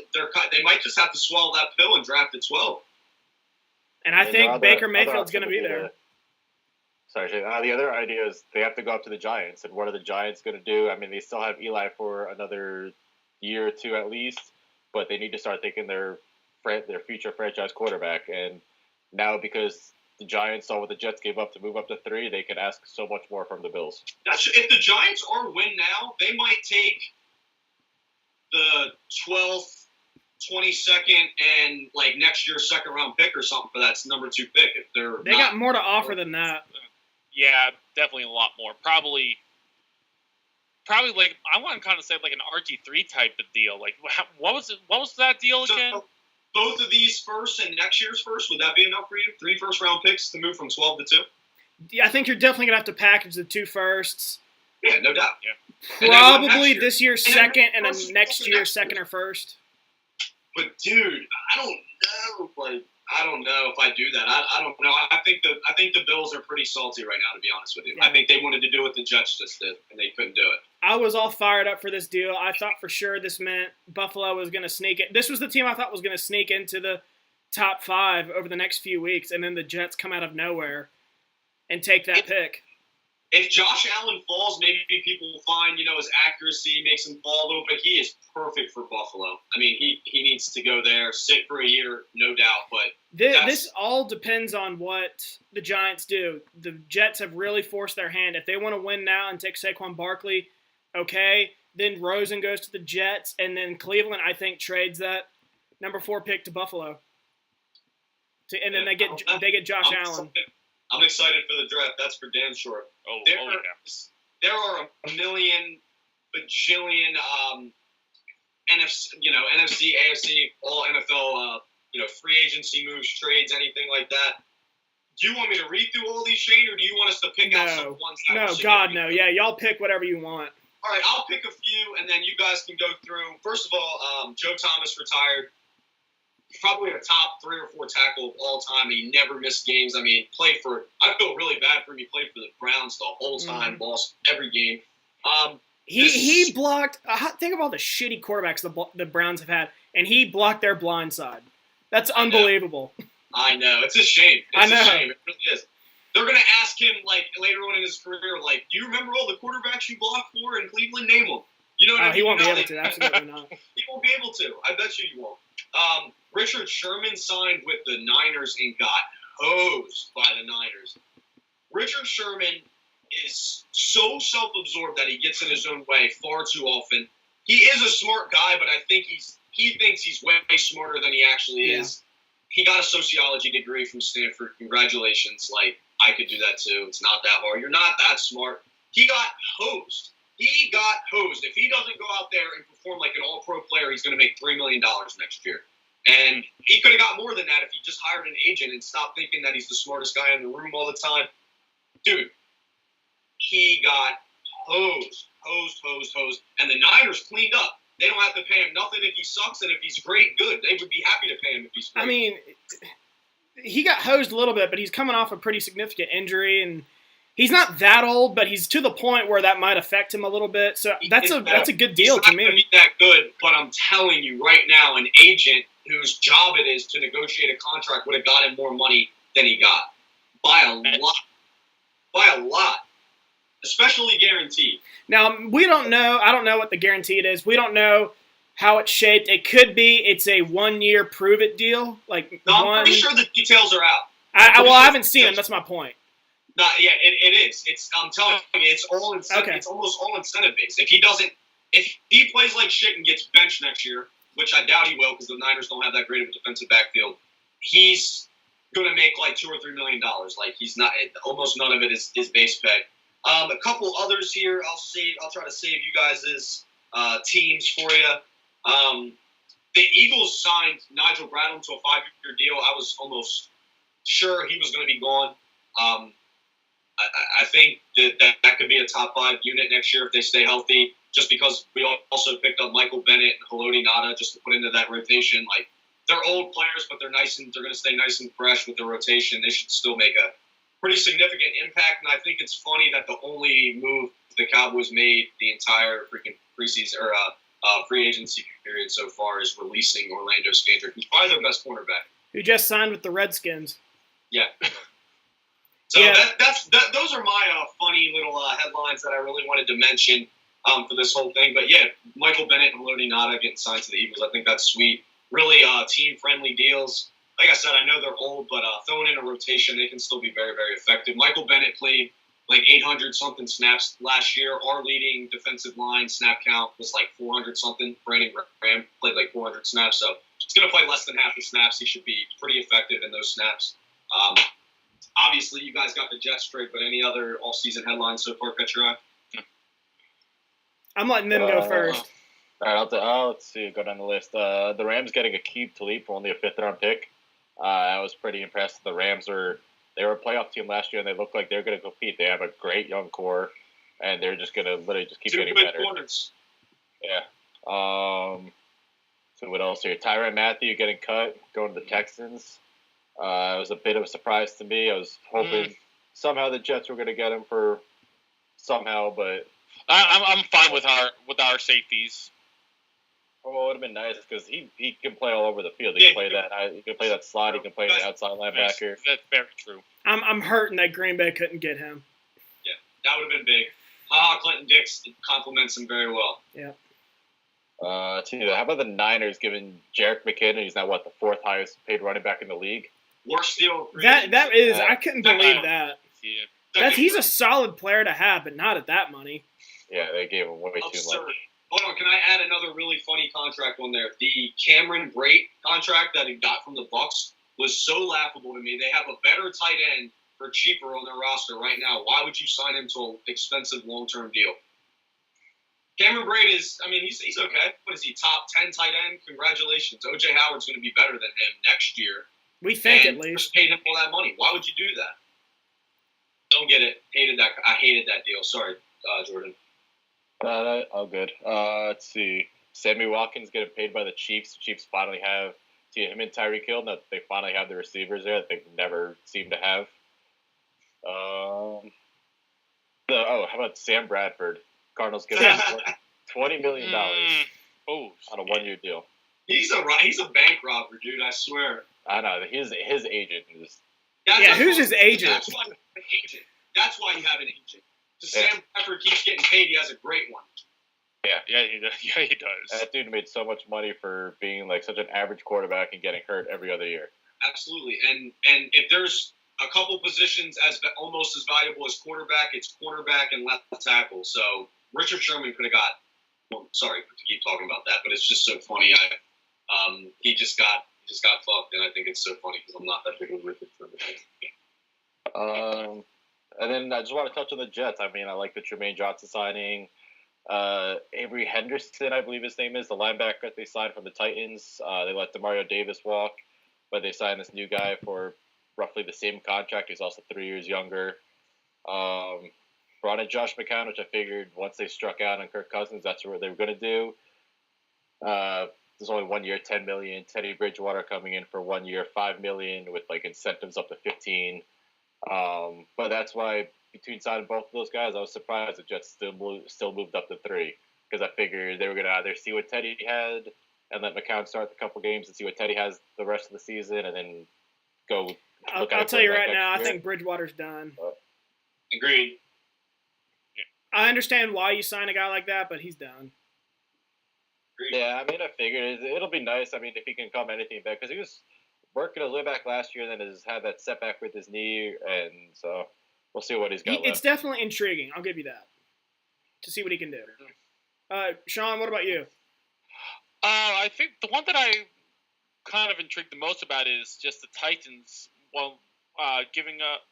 They might just have to swallow that pill and draft at 12.
And I think Baker Mayfield's going to be there.
Sorry, Shane. The other idea is they have to go up to the Giants, and what are the Giants going to do? I mean, they still have Eli for another year or 2 at least, but they need to start thinking their future franchise quarterback. And now, because the Giants saw what the Jets gave up to move up to 3, they can ask so much more from the Bills.
If the Giants are win now, they might take the 12th, 22nd, and like next year's second round pick or something for that number 2 pick. If they
got more to offer than that.
Yeah, definitely a lot more. Probably like I want to kind of say like an RG3 type of deal. Like what was that deal again?
So both of these first and next year's first, would that be enough for you? 3 first-round picks to move from 12 to 2?
Yeah, I think you're definitely gonna have to package the 2 firsts.
Yeah, no doubt.
Yeah.
Probably this year's second and then next year's second or first.
But dude, I don't know. Like I don't know if I do that. I don't know. I think the Bills are pretty salty right now, to be honest with you.
Yeah.
I think they wanted to do what the Jets just did, and they couldn't do it.
I was all fired up for this deal. I thought for sure this meant Buffalo was going to sneak it. This was the team I thought was going to sneak into the top 5 over the next few weeks, and then the Jets come out of nowhere and take that pick.
If Josh Allen falls, maybe people will find, his accuracy makes him fall a little bit. He is perfect for Buffalo. I mean, he needs to go there, sit for a year, no doubt. But
this all depends on what the Giants do. The Jets have really forced their hand. If they want to win now and take Saquon Barkley, okay. Then Rosen goes to the Jets, and then Cleveland, I think, trades that number 4 pick to Buffalo. And then they get Josh Allen.
I'm excited for the draft. That's for damn sure. There are a million, bajillion NFC, AFC, all NFL, free agency moves, trades, anything like that. Do you want me to read through all these, Shane, or do you want us to pick out some ones that
No, God, no. Yeah, y'all pick whatever you want.
All right, I'll pick a few, and then you guys can go through. First of all, Joe Thomas retired. Probably a top 3 or 4 tackle of all time. He never missed games. I mean, I feel really bad for him. He played for the Browns the whole time, lost every game.
He blocked. Think of all the shitty quarterbacks the Browns have had, and he blocked their blind side. That's unbelievable.
I know. It's a shame.
I know.
A shame. It really is. They're going to ask him, later on in his career, do you remember all the quarterbacks you blocked for in Cleveland? Name them. You know what I mean?
He won't be able to. Absolutely not.
He won't be able to. I bet you he won't. Richard Sherman signed with the Niners and got hosed by the Niners. Richard Sherman is so self-absorbed that he gets in his own way far too often. He is a smart guy, but I think he thinks he's way smarter than he actually is. He got a sociology degree from Stanford. Congratulations. I could do that too. It's not that hard. You're not that smart. He got hosed. If he doesn't go out there and perform like an all-pro player, he's going to make $3 million next year. And he could have got more than that if he just hired an agent and stopped thinking that he's the smartest guy in the room all the time. Dude, he got hosed. And the Niners cleaned up. They don't have to pay him nothing if he sucks, and if he's great, good. They would be happy to pay him if he's great.
I mean, he got hosed a little bit, but he's coming off a pretty significant injury, and he's not that old, but he's to the point where that might affect him a little bit. So that's a good deal to me.
He's not going to be that good, but I'm telling you right now, an agent whose job it is to negotiate a contract would have got him more money than he got. By a lot. Especially guaranteed.
Now, we don't know. I don't know what the guaranteed is. We don't know how it's shaped. It could be it's a 1-year prove-it deal.
I'm pretty sure the details are out.
I haven't seen them. That's my point.
It is. I'm telling you, it's all incentive.
Okay.
It's almost all incentive-based. If he plays like shit and gets benched next year, which I doubt he will because the Niners don't have that great of a defensive backfield, he's going to make $2 or $3 million. He's not. Almost none of it is base pay. A couple others here. I'll try to save you guys' teams for you. The Eagles signed Nigel Bradham to a 5-year deal. I was almost sure he was going to be gone. I think that could be a top 5 unit next year if they stay healthy. Just because we also picked up Michael Bennett and Haloti Ngata just to put into that rotation. They're old players, but they're nice and they're going to stay nice and fresh with the rotation. They should still make a pretty significant impact. And I think it's funny that the only move the Cowboys made the entire freaking preseason or free agency period so far is releasing Orlando Scandrick, who's probably their best cornerback.
Who just signed with the Redskins.
Yeah. So those are my funny little headlines that I really wanted to mention for this whole thing. But yeah, Michael Bennett and Haloti Ngata getting signed to the Eagles, I think that's sweet. Really team-friendly deals. Like I said, I know they're old, but throwing in a rotation, they can still be very, very effective. Michael Bennett played 800-something snaps last year. Our leading defensive line snap count was 400-something. Brandon Graham played 400 snaps, so he's going to play less than half the snaps. He should be pretty effective in those snaps. Obviously, you guys got the Jets straight, but any other all-season headlines so far catch your eye?
I'm letting them go first.
All right, let's see. Go down the list. The Rams getting Aqib Talib for only a 5th-round pick. I was pretty impressed. The Rams they were a playoff team last year, and they look like they're going to compete. They have a great young core, and they're just going to literally just keep getting better.
Corners.
Yeah. So what else here? Tyrann Mathieu getting cut, going to the Texans. It was a bit of a surprise to me. I was hoping somehow the Jets were going to get him for somehow, but
I'm fine with our safeties.
well, it would have been nice because he can play all over the field. He can play that slot. He can play the outside linebacker.
That's very true.
I'm hurting that Green Bay couldn't get him.
Yeah, that would have been big. Clinton Dix compliments him very well.
Yeah.
How about the Niners giving Jerick McKinnon? He's now the fourth highest paid running back in the league.
Worst deal.
That is, I couldn't believe that.
Yeah.
He's a solid player to have, but not at that money.
Yeah, they gave him way too much.
Hold on, can I add another really funny contract on there? The Cameron Brate contract that he got from the Bucs was so laughable to me. They have a better tight end for cheaper on their roster right now. Why would you sign him to an expensive long-term deal? Cameron Brate he's okay. What is he, top 10 tight end? Congratulations. O.J. Howard's going to be better than him next year.
We think,
and
at least.
Just paid him all that money. Why would you do that? Don't get it. I hated that deal. Sorry, Jordan.
All good. Let's see. Sammy Watkins getting paid by the Chiefs. The Chiefs finally have him and Tyreek Hill. That they finally have the receivers there that they never seem to have. How about Sam Bradford? Cardinals getting $20 million on a 1-year deal.
He's a bank robber, dude. I swear.
I know his agent is.
Who's his agent?
That's why you have an agent. Sam Bradford keeps getting paid. He has a great one.
Yeah, he does.
That dude made so much money for being such an average quarterback and getting hurt every other year.
Absolutely, and if there's a couple positions almost as valuable as quarterback, it's cornerback and left tackle. So Richard Sherman could have got. Well, sorry to keep talking about that, but it's just so funny. He just got fucked, and I think it's so funny because I'm not that big of a Richard Sherman fan.
And then I just want to touch on the Jets. I mean, I like the Tremaine Johnson signing. Avery Henderson, I believe his name is, the linebacker that they signed from the Titans. They let Demario Davis walk, but they signed this new guy for roughly the same contract. He's also 3 years younger. Brought in Josh McCown, which I figured once they struck out on Kirk Cousins, that's what they were going to do. There's only 1 year, $10 million. Teddy Bridgewater coming in for 1 year, $5 million with incentives up to 15. But that's why between signing both of those guys, I was surprised the Jets still moved up to 3 because I figured they were going to either see what Teddy had and let McCown start a couple games and see what Teddy has the rest of the season and then go.
I'll tell you right now, I think Bridgewater's done.
Agreed.
I understand why you sign a guy like that, but he's done.
Yeah, I mean, I figured it'll be nice. I mean, if he can come anything back, because he was working his way back last year, and then has had that setback with his knee, and so we'll see what he's got left.
It's definitely intriguing. I'll give you that. To see what he can do. Sean, what about you?
I think the one that I kind of intrigued the most about is just the Titans. Well, giving up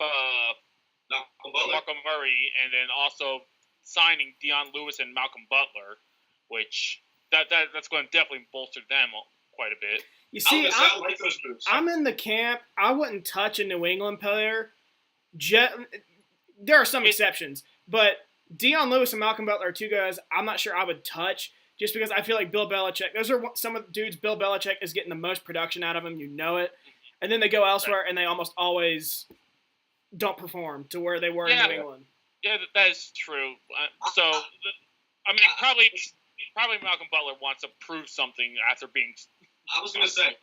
Marco Murray, and then also signing Dion Lewis and Malcolm Butler, which that's going to definitely bolster them quite a bit.
You see,
I like those moves.
I'm in the camp. I wouldn't touch a New England player. There are some exceptions, but Dion Lewis and Malcolm Butler are two guys I'm not sure I would touch just because I feel like Bill Belichick. Those are some of the dudes Bill Belichick is getting the most production out of them. You know it. And then they go elsewhere and they almost always don't perform to where they were in New England.
Yeah, that is true. Probably Malcolm Butler wants to prove something after being.
I was going to say,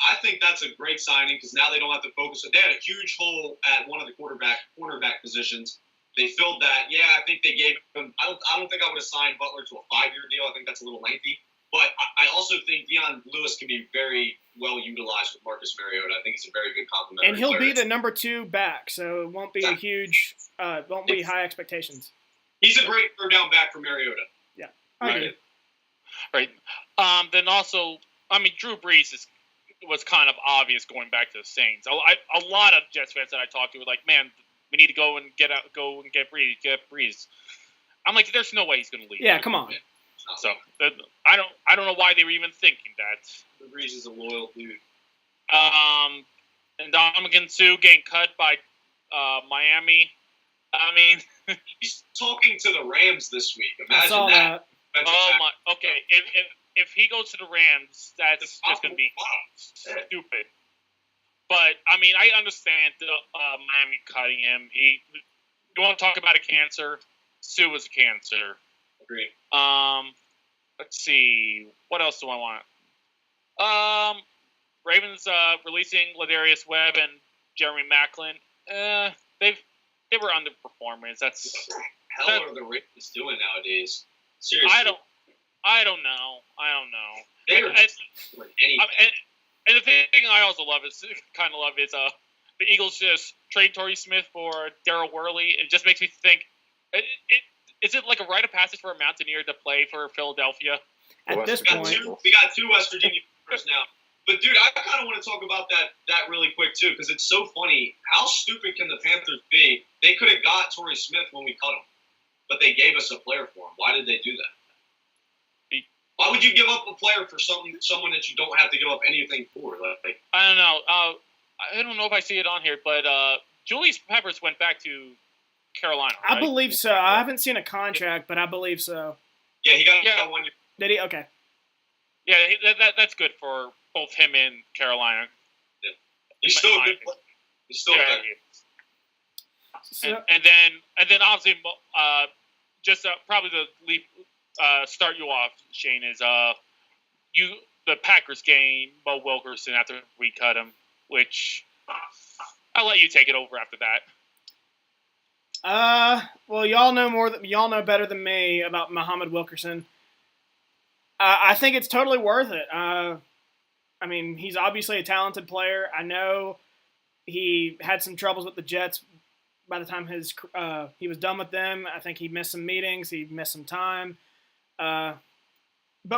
I think that's a great signing because now they don't have to focus. They had a huge hole at one of the cornerback positions. They filled that. Yeah, I think they gave him. I don't think I would have signed Butler to a 5-year deal. I think that's a little lengthy. But I also think Dion Lewis can be very well utilized with Marcus Mariota. I think he's a very good complementary.
And he'll
player.
be the number 2 back, so it won't be a huge, won't be high expectations.
He's a great third down back for Mariota.
Yeah, I agree.
Right. Then also, Drew Brees was kind of obvious going back to the Saints. A lot of Jets fans that I talked to were like, "Man, we need to go and get Brees." I'm like, "There's no way he's going to leave."
Yeah, come on.
So I don't know why they were even thinking that.
Brees is a loyal dude.
And Ndamukong Suh getting cut by Miami.
He's talking to the Rams this week.
I saw that.
Oh my! Okay, if he goes to the Rams, that's just going to be stupid. But I mean, I understand Miami cutting him. You want to talk about a cancer? Sue was a cancer.
Agreed.
Let's see. What else do I want? Ravens releasing Ladarius Webb and Jeremy Maclin. They were underperformers.
What the hell are the Ravens doing nowadays? Seriously,
I don't know.
They're doing anything.
And the thing I also love is the Eagles just trade Torrey Smith for Darryl Worley. It just makes me think, is it like a rite of passage for a Mountaineer to play for Philadelphia?
At this point,
we got two West Virginia players now. But dude, I kind of want to talk about that really quick too, because it's so funny. How stupid can the Panthers be? They could have got Torrey Smith when we cut him, but they gave us a player for him. Why did they do that? Why would you give up a player for someone that you don't have to give up anything for? Like,
I don't know. I don't know if I see it on here, but Julius Peppers went back to Carolina. Right?
I believe so. I haven't seen a contract, but I believe so.
Yeah, he got 1 year.
Did he? Okay.
Yeah, that's good for both him and Carolina.
Yeah. He's still a good player. He's still good.
So,
And then obviously, just probably the start you off, Shane, is the Packers game Mo Wilkerson after we cut him, which I'll let you take it over after that.
Well, y'all know better than me about Muhammad Wilkerson. I think it's totally worth it. I mean, he's obviously a talented player. I know he had some troubles with the Jets by the time he was done with them. I think he missed some meetings. He missed some time. But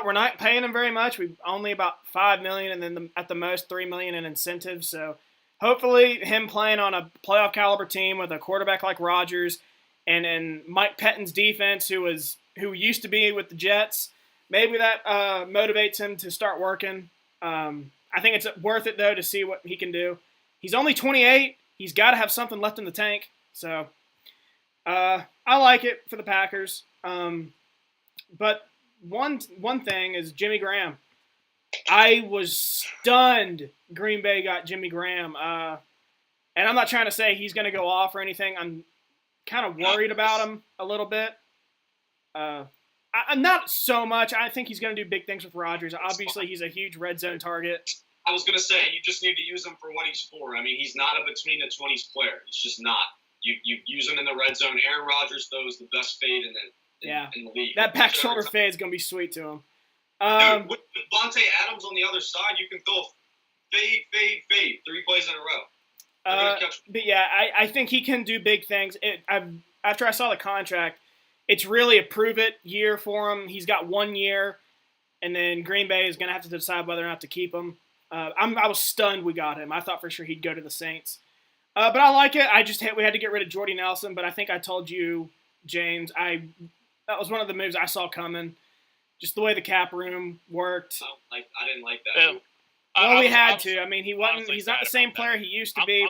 we're not paying him very much. We only about $5 million, and then at the most $3 million in incentives. So hopefully, him playing on a playoff caliber team with a quarterback like Rodgers, and Mike Pettine's defense, who used to be with the Jets, maybe that motivates him to start working. I think it's worth it though to see what he can do. He's only 28. He's got to have something left in the tank. So I like it for the Packers. But one thing is Jimmy Graham. I was stunned Green Bay got Jimmy Graham. And I'm not trying to say he's going to go off or anything. I'm kind of worried about him a little bit. I'm not so much. I think he's going to do big things with Rodgers. Obviously, he's a huge red zone target.
I was going to say, you just need to use him for what he's for. I mean, he's not a between-the-20s player. He's just not. You use him in the red zone. Aaron Rodgers throws the best fade in the league.
That back shoulder fade is going to be sweet to him.
Dude, with Vontae Adams on the other side, you can throw fade, 3 plays in a row.
But yeah, I think he can do big things. After I saw the contract, it's really a prove-it year for him. He's got 1 year, and then Green Bay is going to have to decide whether or not to keep him. I was stunned we got him. I thought for sure he'd go to the Saints. But I like it. We had to get rid of Jordy Nelson, but I think I told you, James, that was one of the moves I saw coming. Just the way the cap room worked.
I didn't like that.
Well, we had to. I mean, he's not the same player he used to be.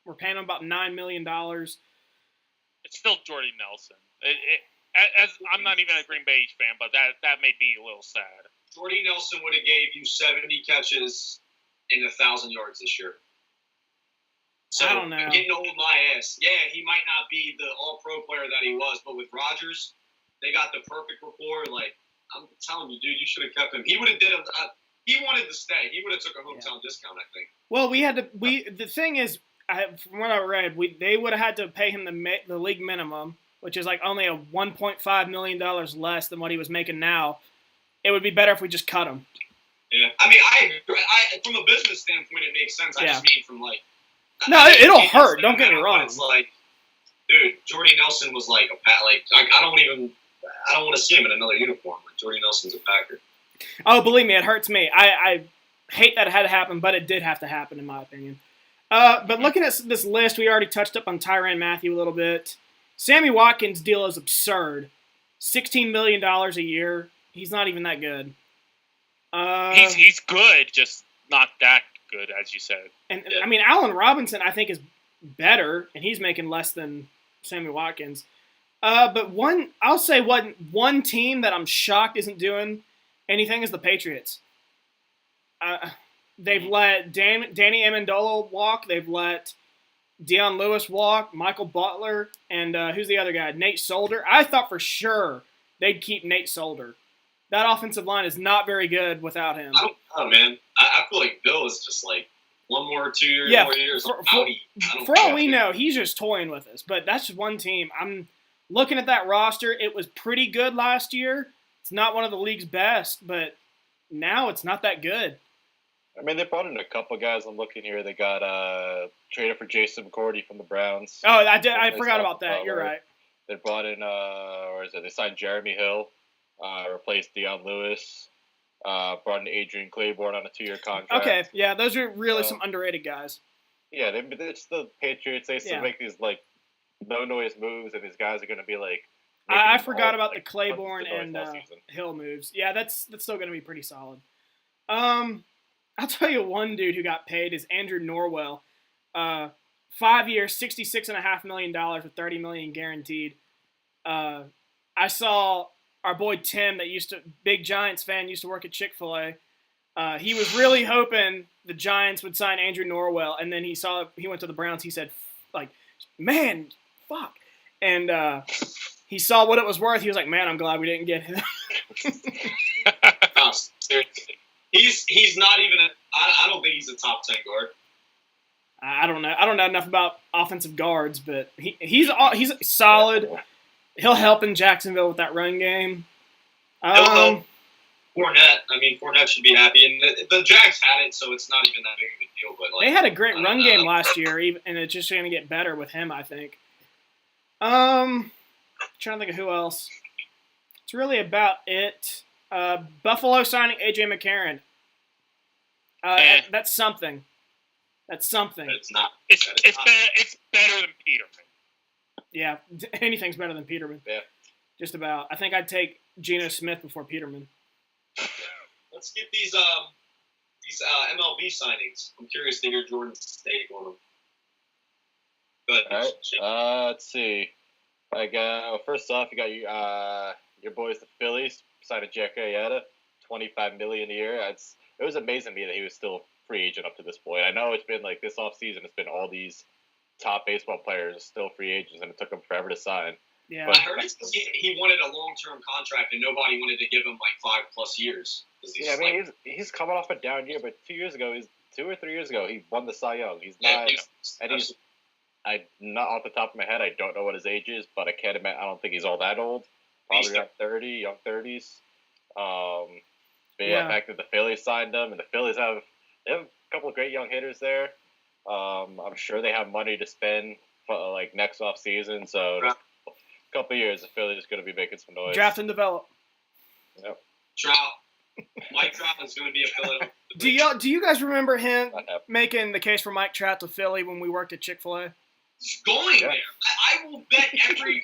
We're paying him about $9 million.
It's still Jordy Nelson. I'm not even a Green Bay fan, but that made me a little sad.
Jordy Nelson would have gave you 70 catches and 1,000 yards this year. So,
I don't know.
I'm getting old my ass. Yeah, he might not be the all-pro player that he was, but with Rodgers, they got the perfect rapport. Like, I'm telling you, dude, you should have kept him. He would have he wanted to stay. He would have took a hometown discount, I think.
Well, the thing is, from what I read, they would have had to pay him the league minimum, which is like only a $1.5 million less than what he was making now. It would be better if we just cut him.
Yeah, I mean, I from a business standpoint, it makes sense. I just mean from like.
No, it'll hurt. Don't get me wrong.
It's like, dude, Jordy Nelson was like I don't want to see him in another uniform. Like Jordy Nelson's a Packer.
Oh, believe me, it hurts me. I hate that it had to happen, but it did have to happen, in my opinion. But looking at this list, we already touched up on Tyrann Mathieu a little bit. Sammy Watkins' deal is absurd. $16 million a year. He's not even that good.
He's good, just not that good, as you said.
And I mean, Allen Robinson, I think, is better, and he's making less than Sammy Watkins. But one team that I'm shocked isn't doing anything is the Patriots. They've let Danny Amendola walk. They've let Deion Lewis walk, Michael Butler, and who's the other guy? Nate Solder. I thought for sure they'd keep Nate Solder. That offensive line is not very good without him.
I don't know, man. I feel like Bill is just like 1 more, 2 years, more years.
For all we know, he's just toying with us. But that's just one team. I'm looking at that roster. It was pretty good last year. It's not one of the league's best, but now it's not that good.
I mean, they brought in a couple guys. I'm looking here. They got traded for Jason McCourty from the Browns.
Oh, I forgot about that. You're right.
They brought in, they signed Jeremy Hill, replaced Deion Lewis, brought in Adrian Claiborne on a 2-year contract.
Okay, yeah, those are really some underrated guys.
Yeah, it's the Patriots. They still make these, like, no-noise moves, and these guys are going to be, like...
I forgot about the Claiborne and Hill moves. Yeah, that's still going to be pretty solid. I'll tell you one dude who got paid is Andrew Norwell. 5 years, $66.5 million with $30 million guaranteed. I saw our boy Tim, big Giants fan, used to work at Chick-fil-A. He was really hoping the Giants would sign Andrew Norwell, and then he went to the Browns. He said, like, man, fuck. And he saw what it was worth. He was like, man, I'm glad we didn't get him.
No, seriously. He's not even I don't think he's a top 10 guard.
I don't know. I don't know enough about offensive guards, but he's solid. He'll help in Jacksonville with that run game.
He'll help Fournette. I mean, Fournette should be happy, and the Jags had it, so it's not even that big of a deal. But
they had a great run game last year, and it's just going to get better with him, I think. Trying to think of who else. It's really about it. Buffalo signing A.J. McCarron. That's something. That's something.
It's not.
It's better than Peterman.
Yeah, anything's better than Peterman.
Yeah.
Just about. I think I'd take Geno Smith before Peterman.
Let's get these MLB signings. I'm curious to hear Jordan's take on them. Go ahead.
All right. Let's see. First off, you got your boys, the Phillies, signed a Jack Arrieta, $25 million a year. It was amazing to me that he was still free agent up to this point. I know it's been like this offseason, it's been all these top baseball players still free agents, and it took them forever to sign.
Yeah,
but I heard he wanted a long-term contract, and nobody wanted to give him like 5+ years.
Yeah, I mean, he's coming off a down year, but 2 or 3 years ago, he won the Cy Young. He's not, I'm not off the top of my head. I don't know what his age is, but I don't think he's all that old. Probably around 30, young 30s. But yeah, the fact that the Phillies signed him, and the Phillies have a couple of great young hitters there. I'm sure they have money to spend for, like, next off season. So a couple of years, the Phillies are going to be making some noise.
Draft and develop.
Yep.
Trout. Mike Trout is going to be a Philadelphia.
Do you guys remember him making the case for Mike Trout to Philly when we worked at Chick-fil-A?
He's going there. I will bet every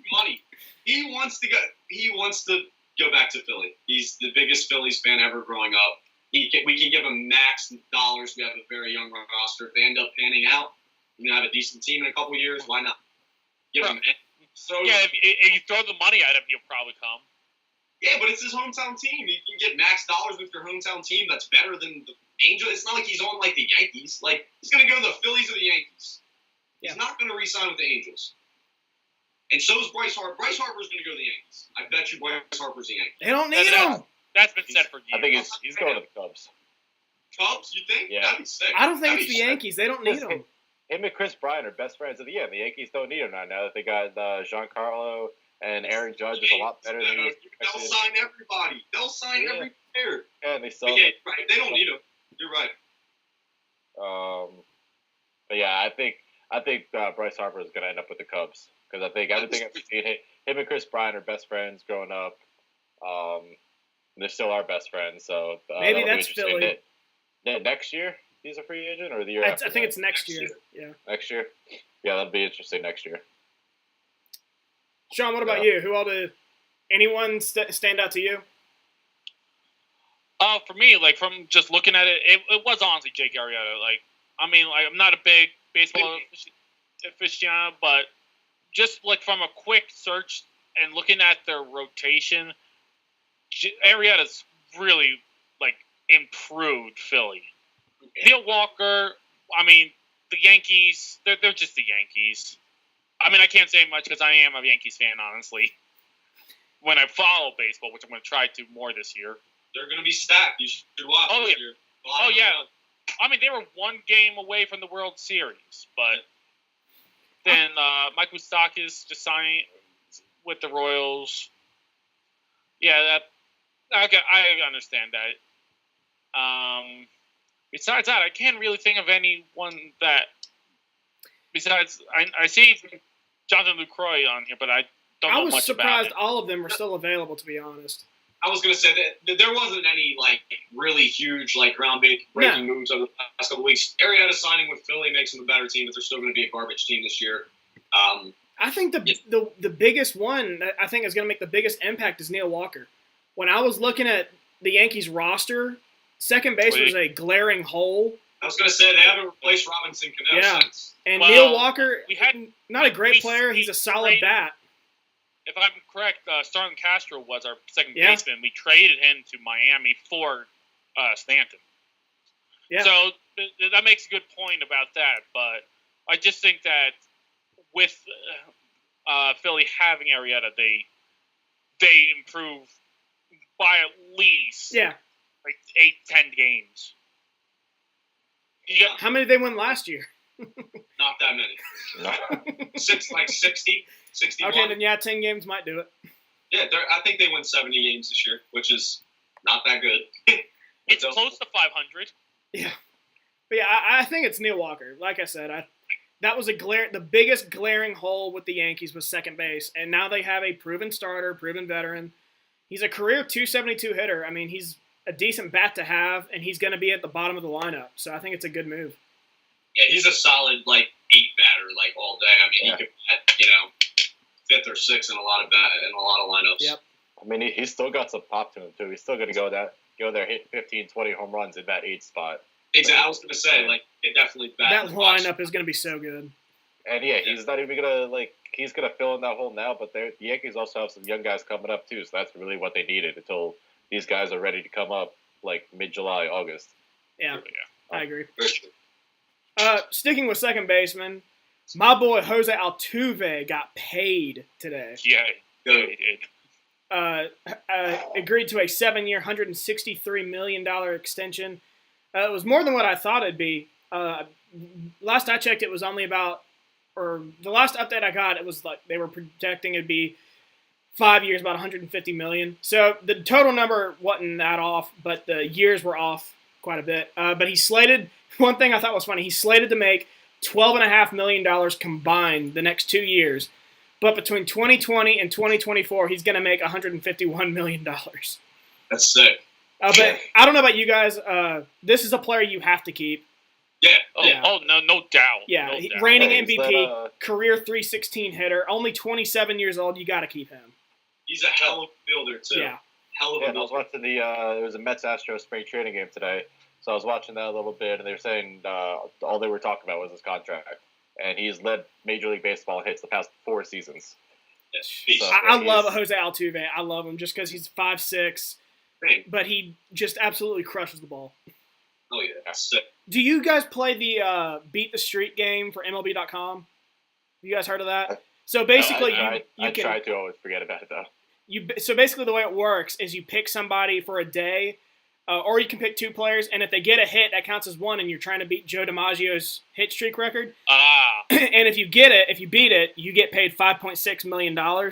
money. He wants to go. He wants to go back to Philly. He's the biggest Phillies fan ever growing up. We can give him max dollars. We have a very young roster. If they end up panning out, you have a decent team in a couple years. Why not? Give him.
If you throw the money at him, he'll probably come.
Yeah, but it's his hometown team. You can get max dollars with your hometown team. That's better than the Angels. It's not like he's on like the Yankees. Like, he's going to go to the Phillies or the Yankees. Yeah. He's not going to re-sign with the Angels. And so is Bryce Harper. Bryce Harper's going to go to the Yankees. I bet you Bryce Harper's the Yankees.
They don't need him.
That's been said for years.
I think he's going to the Cubs.
Cubs, you think?
Yeah.
That'd be sick.
I don't think it's the Yankees. They don't need him.
Him and Chris Bryant are best friends of the year. The Yankees don't need him now that they got Giancarlo and Aaron Judge is a lot better than he expected.
They'll sign everybody. They'll sign every player.
Yeah, and they sell
right. They don't need him. You're right.
But yeah, I think Bryce Harper is going to end up with the Cubs because I think everything I've seen, him and Chris Bryant are best friends growing up. They're still our best friends, so
maybe that's Philly.
Next year he's a free agent, or the year after?
I think it's next year. Yeah.
Next year. Yeah, that'll be interesting next year.
Sean, what about you? Who all did anyone stand out to you?
For me, like, from just looking at it, it was honestly Jake Arrieta. Like, I mean, like, I'm not a big baseball aficionado, but just like from a quick search and looking at their rotation, Arrieta's really like improved Philly. Neil Walker. I mean, the Yankees. They're just the Yankees. I mean, I can't say much because I am a Yankees fan, honestly. When I follow baseball, which I'm going to try to more this year.
They're going to be stacked. You should watch this year.
Oh, yeah. I mean, they were one game away from the World Series, but then Mike Moustakas just signed with the Royals. Yeah, I understand that. Besides that, I can't really think of anyone that. Besides, I see Jonathan Lucroy on here, but I don't know much about it.
I was surprised all of them were still available, to be honest.
I was going to say that there wasn't any, really huge, ground-breaking moves over the past couple weeks. Arrieta signing with Philly makes them a better team, but they're still going to be a garbage team this year.
I think the biggest one that I think is going to make the biggest impact is Neil Walker. When I was looking at the Yankees roster, second base was a glaring hole.
I was going to say they haven't replaced Robinson Cano since.
And Neil Walker, not a great player. He's a solid bat.
If I'm correct, Starlin Castro was our second baseman. We traded him to Miami for Stanton. Yeah. So that makes a good point about that. But I just think that with Philly having Arrieta, they improve by at least 8-10 games.
Yeah.
How many did they win last year?
Not that many. 60. 61.
Okay, then 10 games might do it.
Yeah, I think they win 70 games this year, which is not that good.
It's close to 500.
Yeah. But I think it's Neil Walker. Like I said, that was the biggest glaring hole with the Yankees was second base, and now they have a proven starter, proven veteran. He's a career 272 hitter. I mean, he's a decent bat to have, and he's going to be at the bottom of the lineup. So I think it's a good move.
Yeah, he's a solid 8 batter all day. I mean, he could bat, 5th or 6th in a lot of lineups.
Yep.
I mean, he's still got some pop to him too. He's still going to go there, hit 15, 20 home runs in that 8th spot.
Exactly. I was going to say, it definitely bat.
That lineup is going to be so good.
And he's not even going to he's going to fill in that hole now. But the Yankees also have some young guys coming up too, so that's really what they needed until these guys are ready to come up mid-July, August.
Yeah, I agree.
For sure.
Sticking with second baseman, my boy Jose Altuve got paid today.
Yeah, he did.
Agreed to a 7-year, $163 million extension. It was more than what I thought it'd be. Last I checked, it was only about, or the last update I got, it was they were projecting it'd be 5 years, about $150 million. So the total number wasn't that off, but the years were off quite a bit. But he's slated. One thing I thought was funny, he's slated to make $12.5 million combined the next 2 years. But between 2020 and 2024, he's going to make $151 million.
That's sick.
But I don't know about you guys. This is a player you have to keep.
Yeah.
Oh, no doubt.
Yeah,
no doubt.
reigning MVP, career 316 hitter, only 27 years old. You got to keep him.
He's a hell of a fielder, too.
Yeah.
Hell of a
fielder. I was watching there was a Mets-Astros spring training game today. So I was watching that a little bit, and they were saying all they were talking about was his contract. And he's led Major League Baseball in hits the past 4 seasons.
Yes.
So I love Jose Altuve. I love him just because he's 5'6", but he just absolutely crushes the ball.
Oh, yeah. That's sick.
Do you guys play the Beat the Street game for MLB.com? Have you guys heard of that? So basically,
I try to always forget about it, though.
So basically the way it works is you pick somebody for a day, or you can pick 2 players, and if they get a hit, that counts as 1, and you're trying to beat Joe DiMaggio's hit streak record. And if you beat it, you get paid $5.6 million.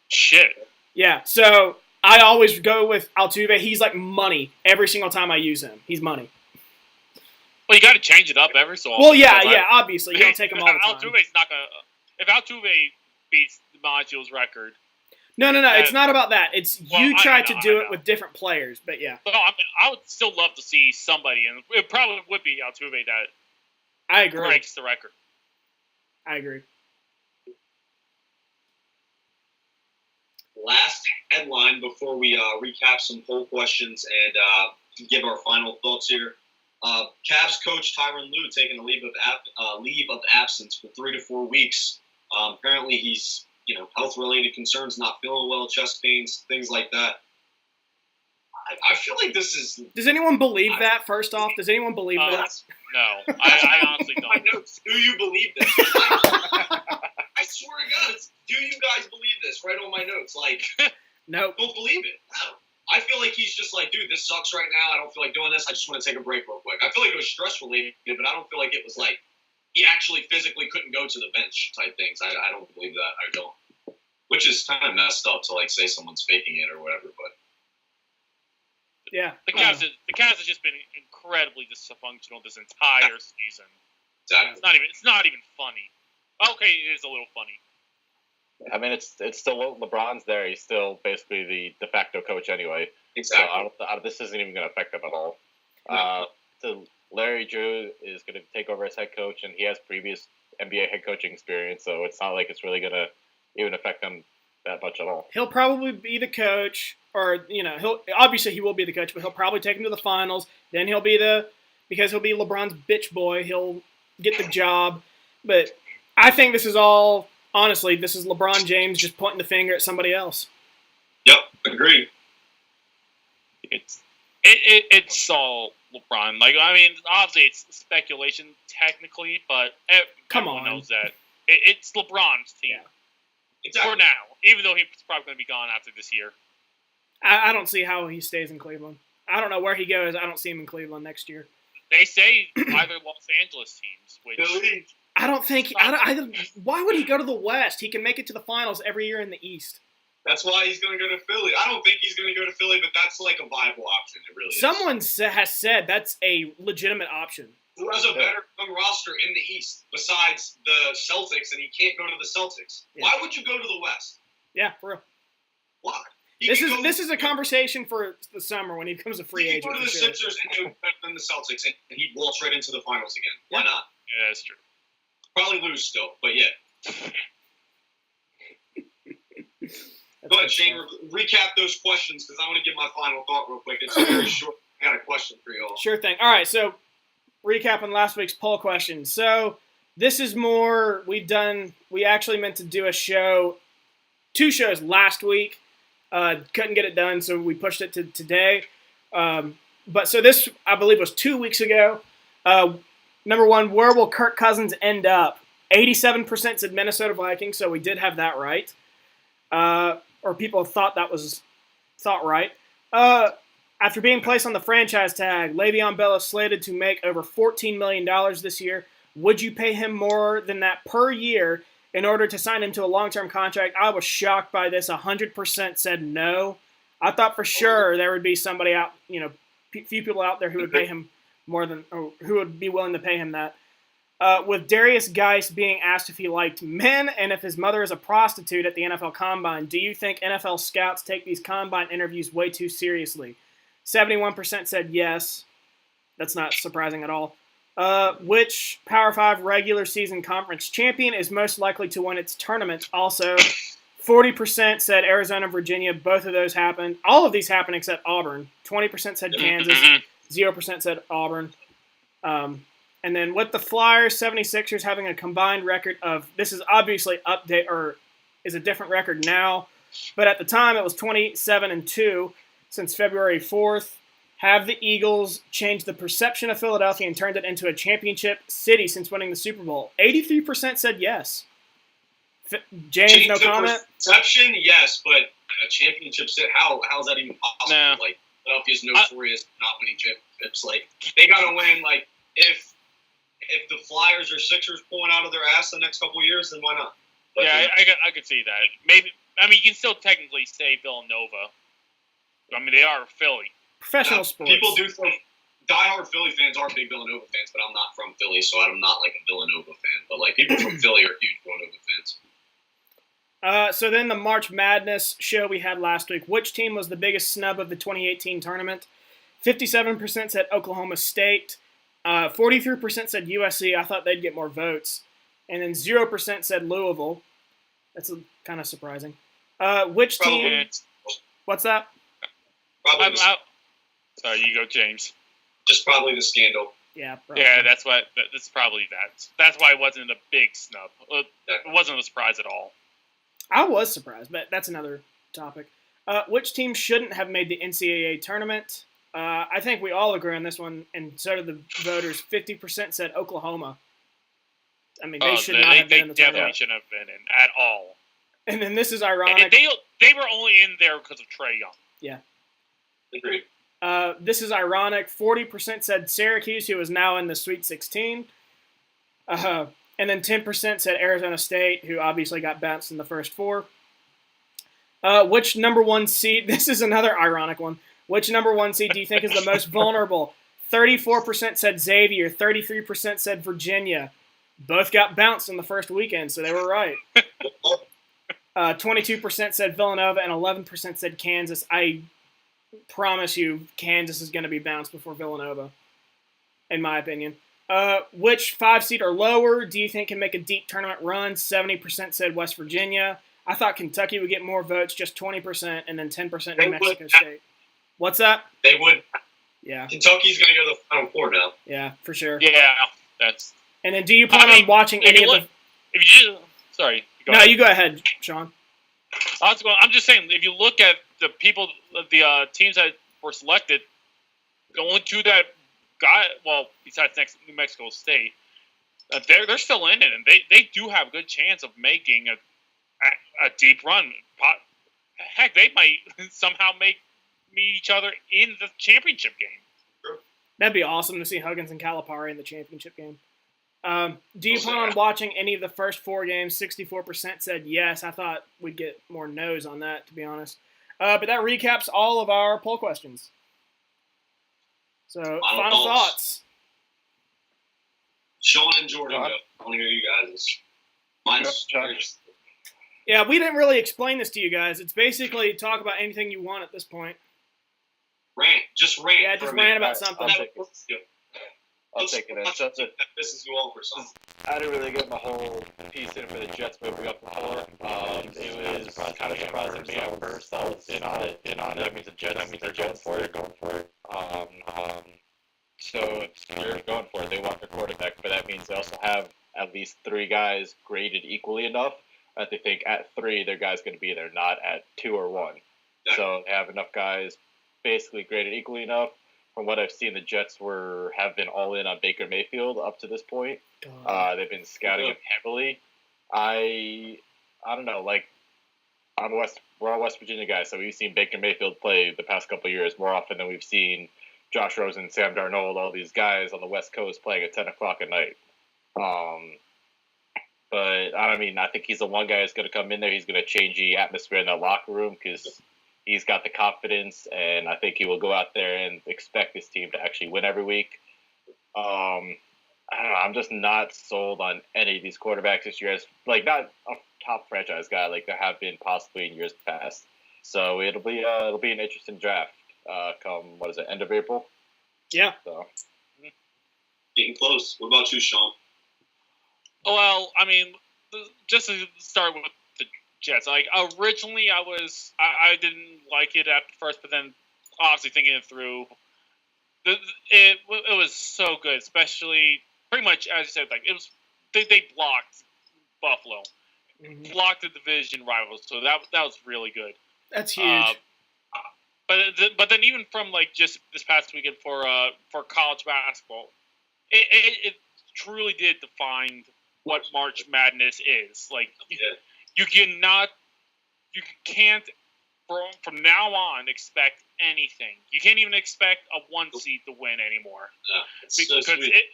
Shit.
Yeah, so I always go with Altuve. He's like money every single time I use him. He's money.
Well, you got to change it up every so often.
Well, yeah, obviously. You don't take him all the time.
Altuve's not going to – if Altuve beats DiMaggio's record –
No. It's not about that. It's you try to do it with different players, but yeah.
But I would still love to see somebody, and it probably would be Altuve that
I agree.
breaks the record.
I agree.
Last headline before we recap some poll questions and give our final thoughts here. Cavs coach Tyronn Lue taking a leave of absence for 3 to 4 weeks. Apparently he's health-related concerns, not feeling well, chest pains, things like that. I feel like this is.
Does anyone believe that? First off, does anyone believe that?
No, I honestly
My
don't.
notes. Do you believe this? I swear to God, do you guys believe this? Right on my notes. Like,
Nope.
don't believe it. No. I feel like he's just like, dude, this sucks right now. I don't feel like doing this. I just want to take a break real quick. I feel like it was stress related, but I don't feel like it was like he actually physically couldn't go to the bench type things. I don't believe that. I don't. Which is kind of messed up to like say someone's faking it or whatever. But
Yeah.
The Cavs has just been incredibly dysfunctional this entire season.
exactly.
It's not even funny. Okay, it is a little funny.
I mean, it's still LeBron's there. He's still basically the de facto coach anyway.
Exactly.
So this isn't even going to affect him at all.
No.
So Larry Drew is going to take over as head coach, and he has previous NBA head coaching experience, so it's not like it's really going to even affect him that much at all.
He'll probably be the coach, or he will be the coach, but he'll probably take him to the finals. Then because he'll be LeBron's bitch boy, he'll get the job. But I think this is all, honestly, this is LeBron James just pointing the finger at somebody else.
Yep. Agreed.
It's all LeBron. Like, I mean, obviously it's speculation technically, but everyone knows that it's LeBron's team.
Yeah.
Exactly.
For now, even though he's probably going to be gone after this year.
I don't see how he stays in Cleveland. I don't know where he goes. I don't see him in Cleveland next year.
They say either Los Angeles teams, which
I don't think. Why would he go to the West? He can make it to the finals every year in the East.
That's why he's going to go to Philly. I don't think he's going to go to Philly, but that's like a viable option. It really is.
Someone has said that's a legitimate option.
Who has a better young roster in the East besides the Celtics, and he can't go to the Celtics?
Yeah.
Why would you go to the West?
Yeah, for real.
Why?
This is a conversation for the summer when he becomes a free
He
agent.
could go to the Sixers and do better than the Celtics, and he'd waltz right into the finals again. Why not?
Yeah, that's true.
Probably lose still, but yeah.
That's
Go ahead,
good
Shane.
stuff.
Recap those questions because I want to give my final thought real quick. It's very short. I got a question for you all.
Sure thing. All right, so recapping last week's poll question. So this is more, we actually meant to do two shows last week. Couldn't get it done, so we pushed it to today. But so this, I believe, was 2 weeks ago. Number one, where will Kirk Cousins end up? 87% said Minnesota Vikings, so we did have that right. Or people thought right. After being placed on the franchise tag, Le'Veon Bell is slated to make over $14 million this year. Would you pay him more than that per year in order to sign him to a long-term contract? I was shocked by this. 100% said no. I thought for sure there would be somebody out, few people out there who would pay him more than, or who would be willing to pay him that. With Darius Geis being asked if he liked men and if his mother is a prostitute at the NFL Combine, do you think NFL scouts take these Combine interviews way too seriously? 71% said yes. That's not surprising at all. Which Power 5 regular season conference champion is most likely to win its tournament? Also, 40% said Arizona, Virginia. Both of those happened. All of these happened except Auburn. 20% said Kansas. 0% said Auburn. And then with the Flyers, 76ers having a combined record of, this is obviously is a different record now, but at the time it was 27-2 since February 4th. Have the Eagles changed the perception of Philadelphia and turned it into a championship city since winning the Super Bowl? 83% said yes. James,
Change
no
the
comment?
Perception, yes, but a championship city, how is that even possible?
Nah.
Like, Philadelphia's notorious for not winning championships. Like, they got to win. Like, if the Flyers or Sixers pulling out of their ass the next couple of years, then why not? But
yeah, I could see that. Maybe. I mean, you can still technically say Villanova. I mean, they are Philly.
Professional sports.
People do think diehard Philly fans are big Villanova fans, but I'm not from Philly, so I'm not like a Villanova fan. But like people from Philly are huge Villanova fans.
So then the March Madness show we had last week. Which team was the biggest snub of the 2018 tournament? 57% said Oklahoma State. 43% said USC. I thought they'd get more votes. And then 0% said Louisville. That's kind of surprising. Which team? What's that?
Probably
Sorry, you go, James.
just probably the scandal.
Yeah. Probably.
Yeah, that's probably that. That's why it wasn't a big snub. It wasn't a surprise at all.
I was surprised, but that's another topic. Which team shouldn't have made the NCAA tournament? I think we all agree on this one, and so did the voters. 50% said Oklahoma. I mean, they should not have been in the
They definitely
tournament.
shouldn't have been in at all.
And then this is
And
ironic.
they were only in there because of Trae Young.
Yeah.
Agreed.
This is ironic. 40% said Syracuse, who is now in the Sweet 16. And then 10% said Arizona State, who obviously got bounced in the first four. Which number one seed? This is another ironic one. Which number one seed do you think is the most vulnerable? 34% said Xavier. 33% said Virginia. Both got bounced in the first weekend, so they were right. 22% said Villanova and 11% said Kansas. I promise you, Kansas is going to be bounced before Villanova, in my opinion. Which 5 seed or lower do you think can make a deep tournament run? 70% said West Virginia. I thought Kentucky would get more votes, just 20%, and then 10% New Mexico State. What's that?
They would.
Yeah.
Kentucky's going to go to the Final Four now.
Yeah, for sure.
Yeah, that's.
And then do you plan on watching any of the...
Sorry.
You go ahead, Sean.
I'm just saying, if you look at the people, the teams that were selected, the only two that got, well, besides New Mexico State, they're still in it, and they do have a good chance of making a deep run. Heck, they might somehow meet each other in the championship game.
That'd be awesome to see Huggins and Calipari in the championship game. Do you plan on watching any of the first 4 games? 64% said yes. I thought we'd get more no's on that, to be honest. But that recaps all of our poll questions. So, final thoughts.
Sean and Jordan, I want to hear you guys. Mine's
Yeah, we didn't really explain this to you guys. It's basically talk about anything you want at this point.
Rant. Just rant.
Yeah, just rant about something.
I'll take it.
That pisses you off or something.
I didn't really get my whole piece in for the Jets moving up the floor. It was kind of surprising to me at first. I was in on it. That means the Jets are going for it. So if they're going for it, they want their quarterback, but that means they also have at least 3 guys graded equally enough that they think at 3 their guy's going to be there, not at 2 or 1. Yeah. So they have enough guys basically graded equally enough. From what I've seen, the Jets have been all in on Baker Mayfield up to this point. They've been scouting him heavily. I don't know, like we're all West Virginia guys, so we've seen Baker Mayfield play the past couple of years more often than we've seen Josh Rosen, Sam Darnold, all these guys on the West Coast playing at 10 o'clock at night. But I think he's the one guy who's going to come in there. He's going to change the atmosphere in that locker room because he's got the confidence, and I think he will go out there and expect this team to actually win every week. I don't know. I'm just not sold on any of these quarterbacks this year. Like, not a top franchise guy like there have been possibly in years past. So it'll be an interesting draft come, end of April?
Yeah.
So.
Getting close. What about you, Sean?
Well, I mean, just to start with the Jets, like originally I didn't like it at first, but then obviously thinking it through, it was so good, especially pretty much as you said, like it was they blocked Buffalo, blocked the division rivals, so that was really good.
That's huge.
But then even from like just this past weekend for college basketball, it truly did define what March Madness is. Like you can't from now on expect anything. You can't even expect a 1 seed to win anymore.
Yeah, it's
because
so sweet.
it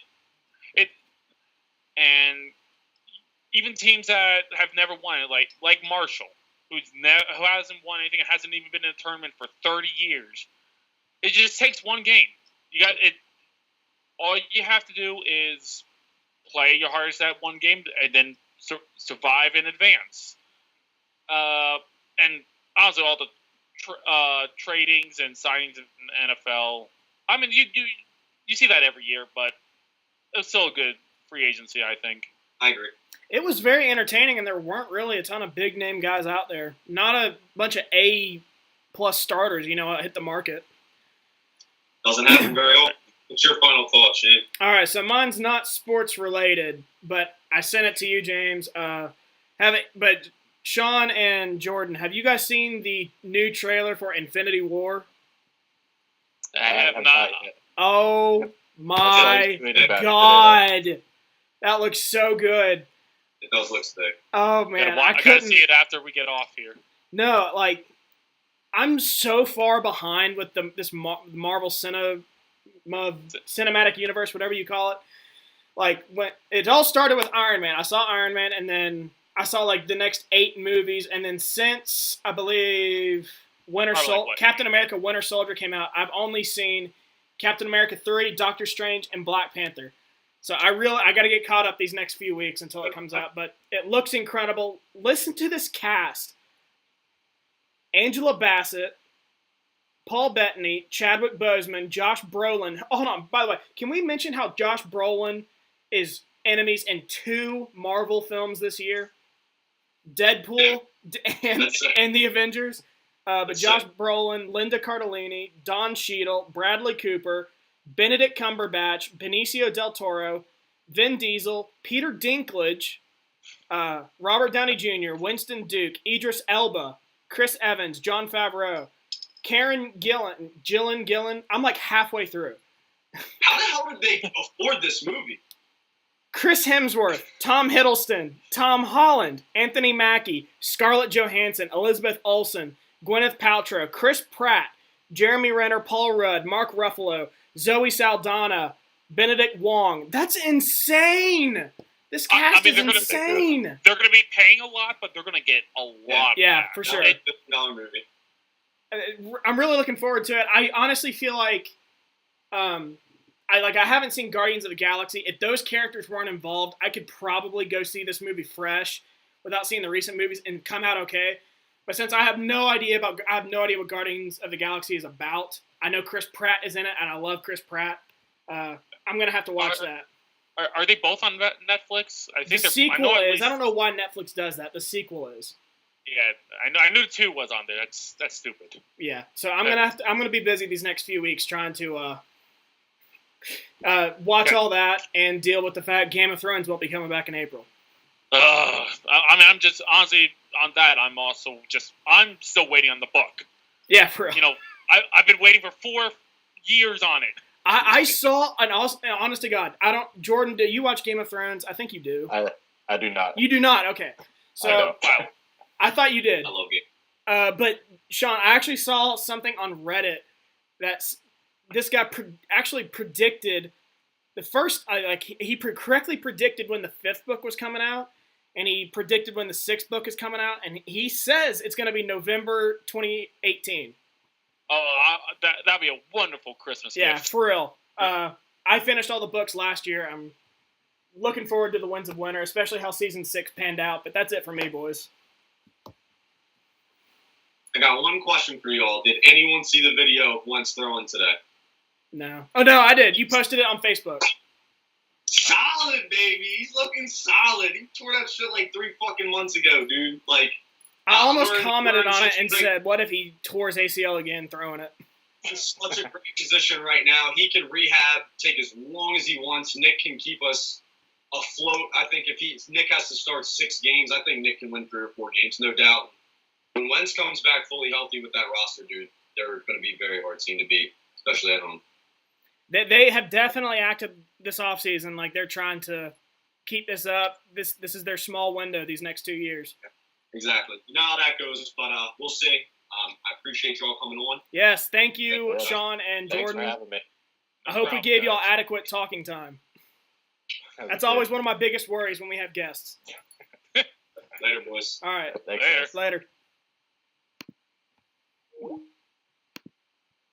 and even teams that have never won it, like Marshall, who hasn't won anything, and hasn't even been in a tournament for 30 years. It just takes one game. You got it. All you have to do is play your hardest at one game, and then survive in advance. And honestly, all the tradings and signings in the NFL. I mean, you see that every year, but it's still a good free agency, I think.
I agree.
It was very entertaining, and there weren't really a ton of big-name guys out there. Not a bunch of A-plus starters, hit the market.
Doesn't happen very often. What's your final thought, Shane?
All right, so mine's not sports-related, but I sent it to you, James. But Sean and Jordan, have you guys seen the new trailer for Infinity War?
I have not.
Oh my
Really bad
God. That looks so good.
It does look sick.
Oh, man. I
gotta
couldn't.
see it after we get off here.
No, like, I'm so far behind with this Marvel cinematic universe, whatever you call it. Like, when it all started with Iron Man. I saw Iron Man, and then I saw, like, the next 8 movies. And then since, I believe, Captain America Winter Soldier came out, I've only seen Captain America 3, Doctor Strange, and Black Panther. So I got to get caught up these next few weeks until it comes out. But it looks incredible. Listen to this cast. Angela Bassett, Paul Bettany, Chadwick Boseman, Josh Brolin. Hold on. By the way, can we mention how Josh Brolin is enemies in 2 Marvel films this year? Deadpool and The Avengers. But Josh Brolin, Linda Cardellini, Don Cheadle, Bradley Cooper, Benedict Cumberbatch, Benicio del Toro, Vin Diesel, Peter Dinklage, Robert Downey Jr., Winston Duke, Idris Elba, Chris Evans, Jon Favreau, Karen Gillan. I'm like halfway through.
How the hell did they afford this movie?
Chris Hemsworth, Tom Hiddleston, Tom Holland, Anthony Mackie, Scarlett Johansson, Elizabeth Olsen, Gwyneth Paltrow, Chris Pratt, Jeremy Renner, Paul Rudd, Mark Ruffalo, Zoe Saldana, Benedict Wong. That's insane. This cast is insane.
They're going to be paying a lot, but they're going to get a lot.
Yeah,
back.
for sure.
$50 movie.
I'm really looking forward to it. I honestly feel like, I haven't seen Guardians of the Galaxy. If those characters weren't involved, I could probably go see this movie fresh without seeing the recent movies and come out okay. But since I have no idea what Guardians of the Galaxy is about. I know Chris Pratt is in it, and I love Chris Pratt. I'm gonna have to watch that.
Are they both on Netflix? I think
the sequel is. I don't know why Netflix does that. The sequel is.
Yeah, I knew 2 was on there. That's stupid.
Yeah, so I'm gonna be busy these next few weeks trying to watch all that and deal with the fact Game of Thrones won't be coming back in April.
I'm just honestly on that. I'm still waiting on the book.
Yeah, for real.
You know, I've been waiting for 4 years on it.
I saw honest to God, I don't. Jordan, do you watch Game of Thrones? I think you do.
I do not.
You do not. Okay, so I thought you did.
I love it.
But Sean, I actually saw something on Reddit that this guy actually predicted the first. He correctly predicted when the 5th book was coming out, and he predicted when the 6th book is coming out, and he says it's going to be November 2018.
Oh, that'd be a wonderful Christmas gift.
Yeah, for real. I finished all the books last year. I'm looking forward to the Winds of Winter, especially how Season 6 panned out. But that's it for me, boys.
I got one question for you all. Did anyone see the video of Wentz throwing today?
No. Oh, no, I did. You posted it on Facebook.
Solid, baby. He's looking solid. He tore that shit like 3 fucking months ago, dude. Like,
I almost commented on it and said, what if he tore his ACL again throwing it?
He's such a great position right now. He can rehab, take as long as he wants. Nick can keep us afloat. I think if Nick has to start 6 games, I think Nick can win 3 or 4 games, no doubt. When Wentz comes back fully healthy with that roster, dude, they're going to be a very hard team to beat, especially at home.
They have definitely acted this offseason like they're trying to keep this up. This is their small window these next 2 years.
Exactly. You know how that goes, but we'll see. I appreciate you all coming on.
Yes, thank you, Sean and Jordan.
Thanks for having me.
I hope we gave y'all adequate talking time. That's always one of my biggest worries when we have guests.
Later, boys.
All right.
Thanks.
Later.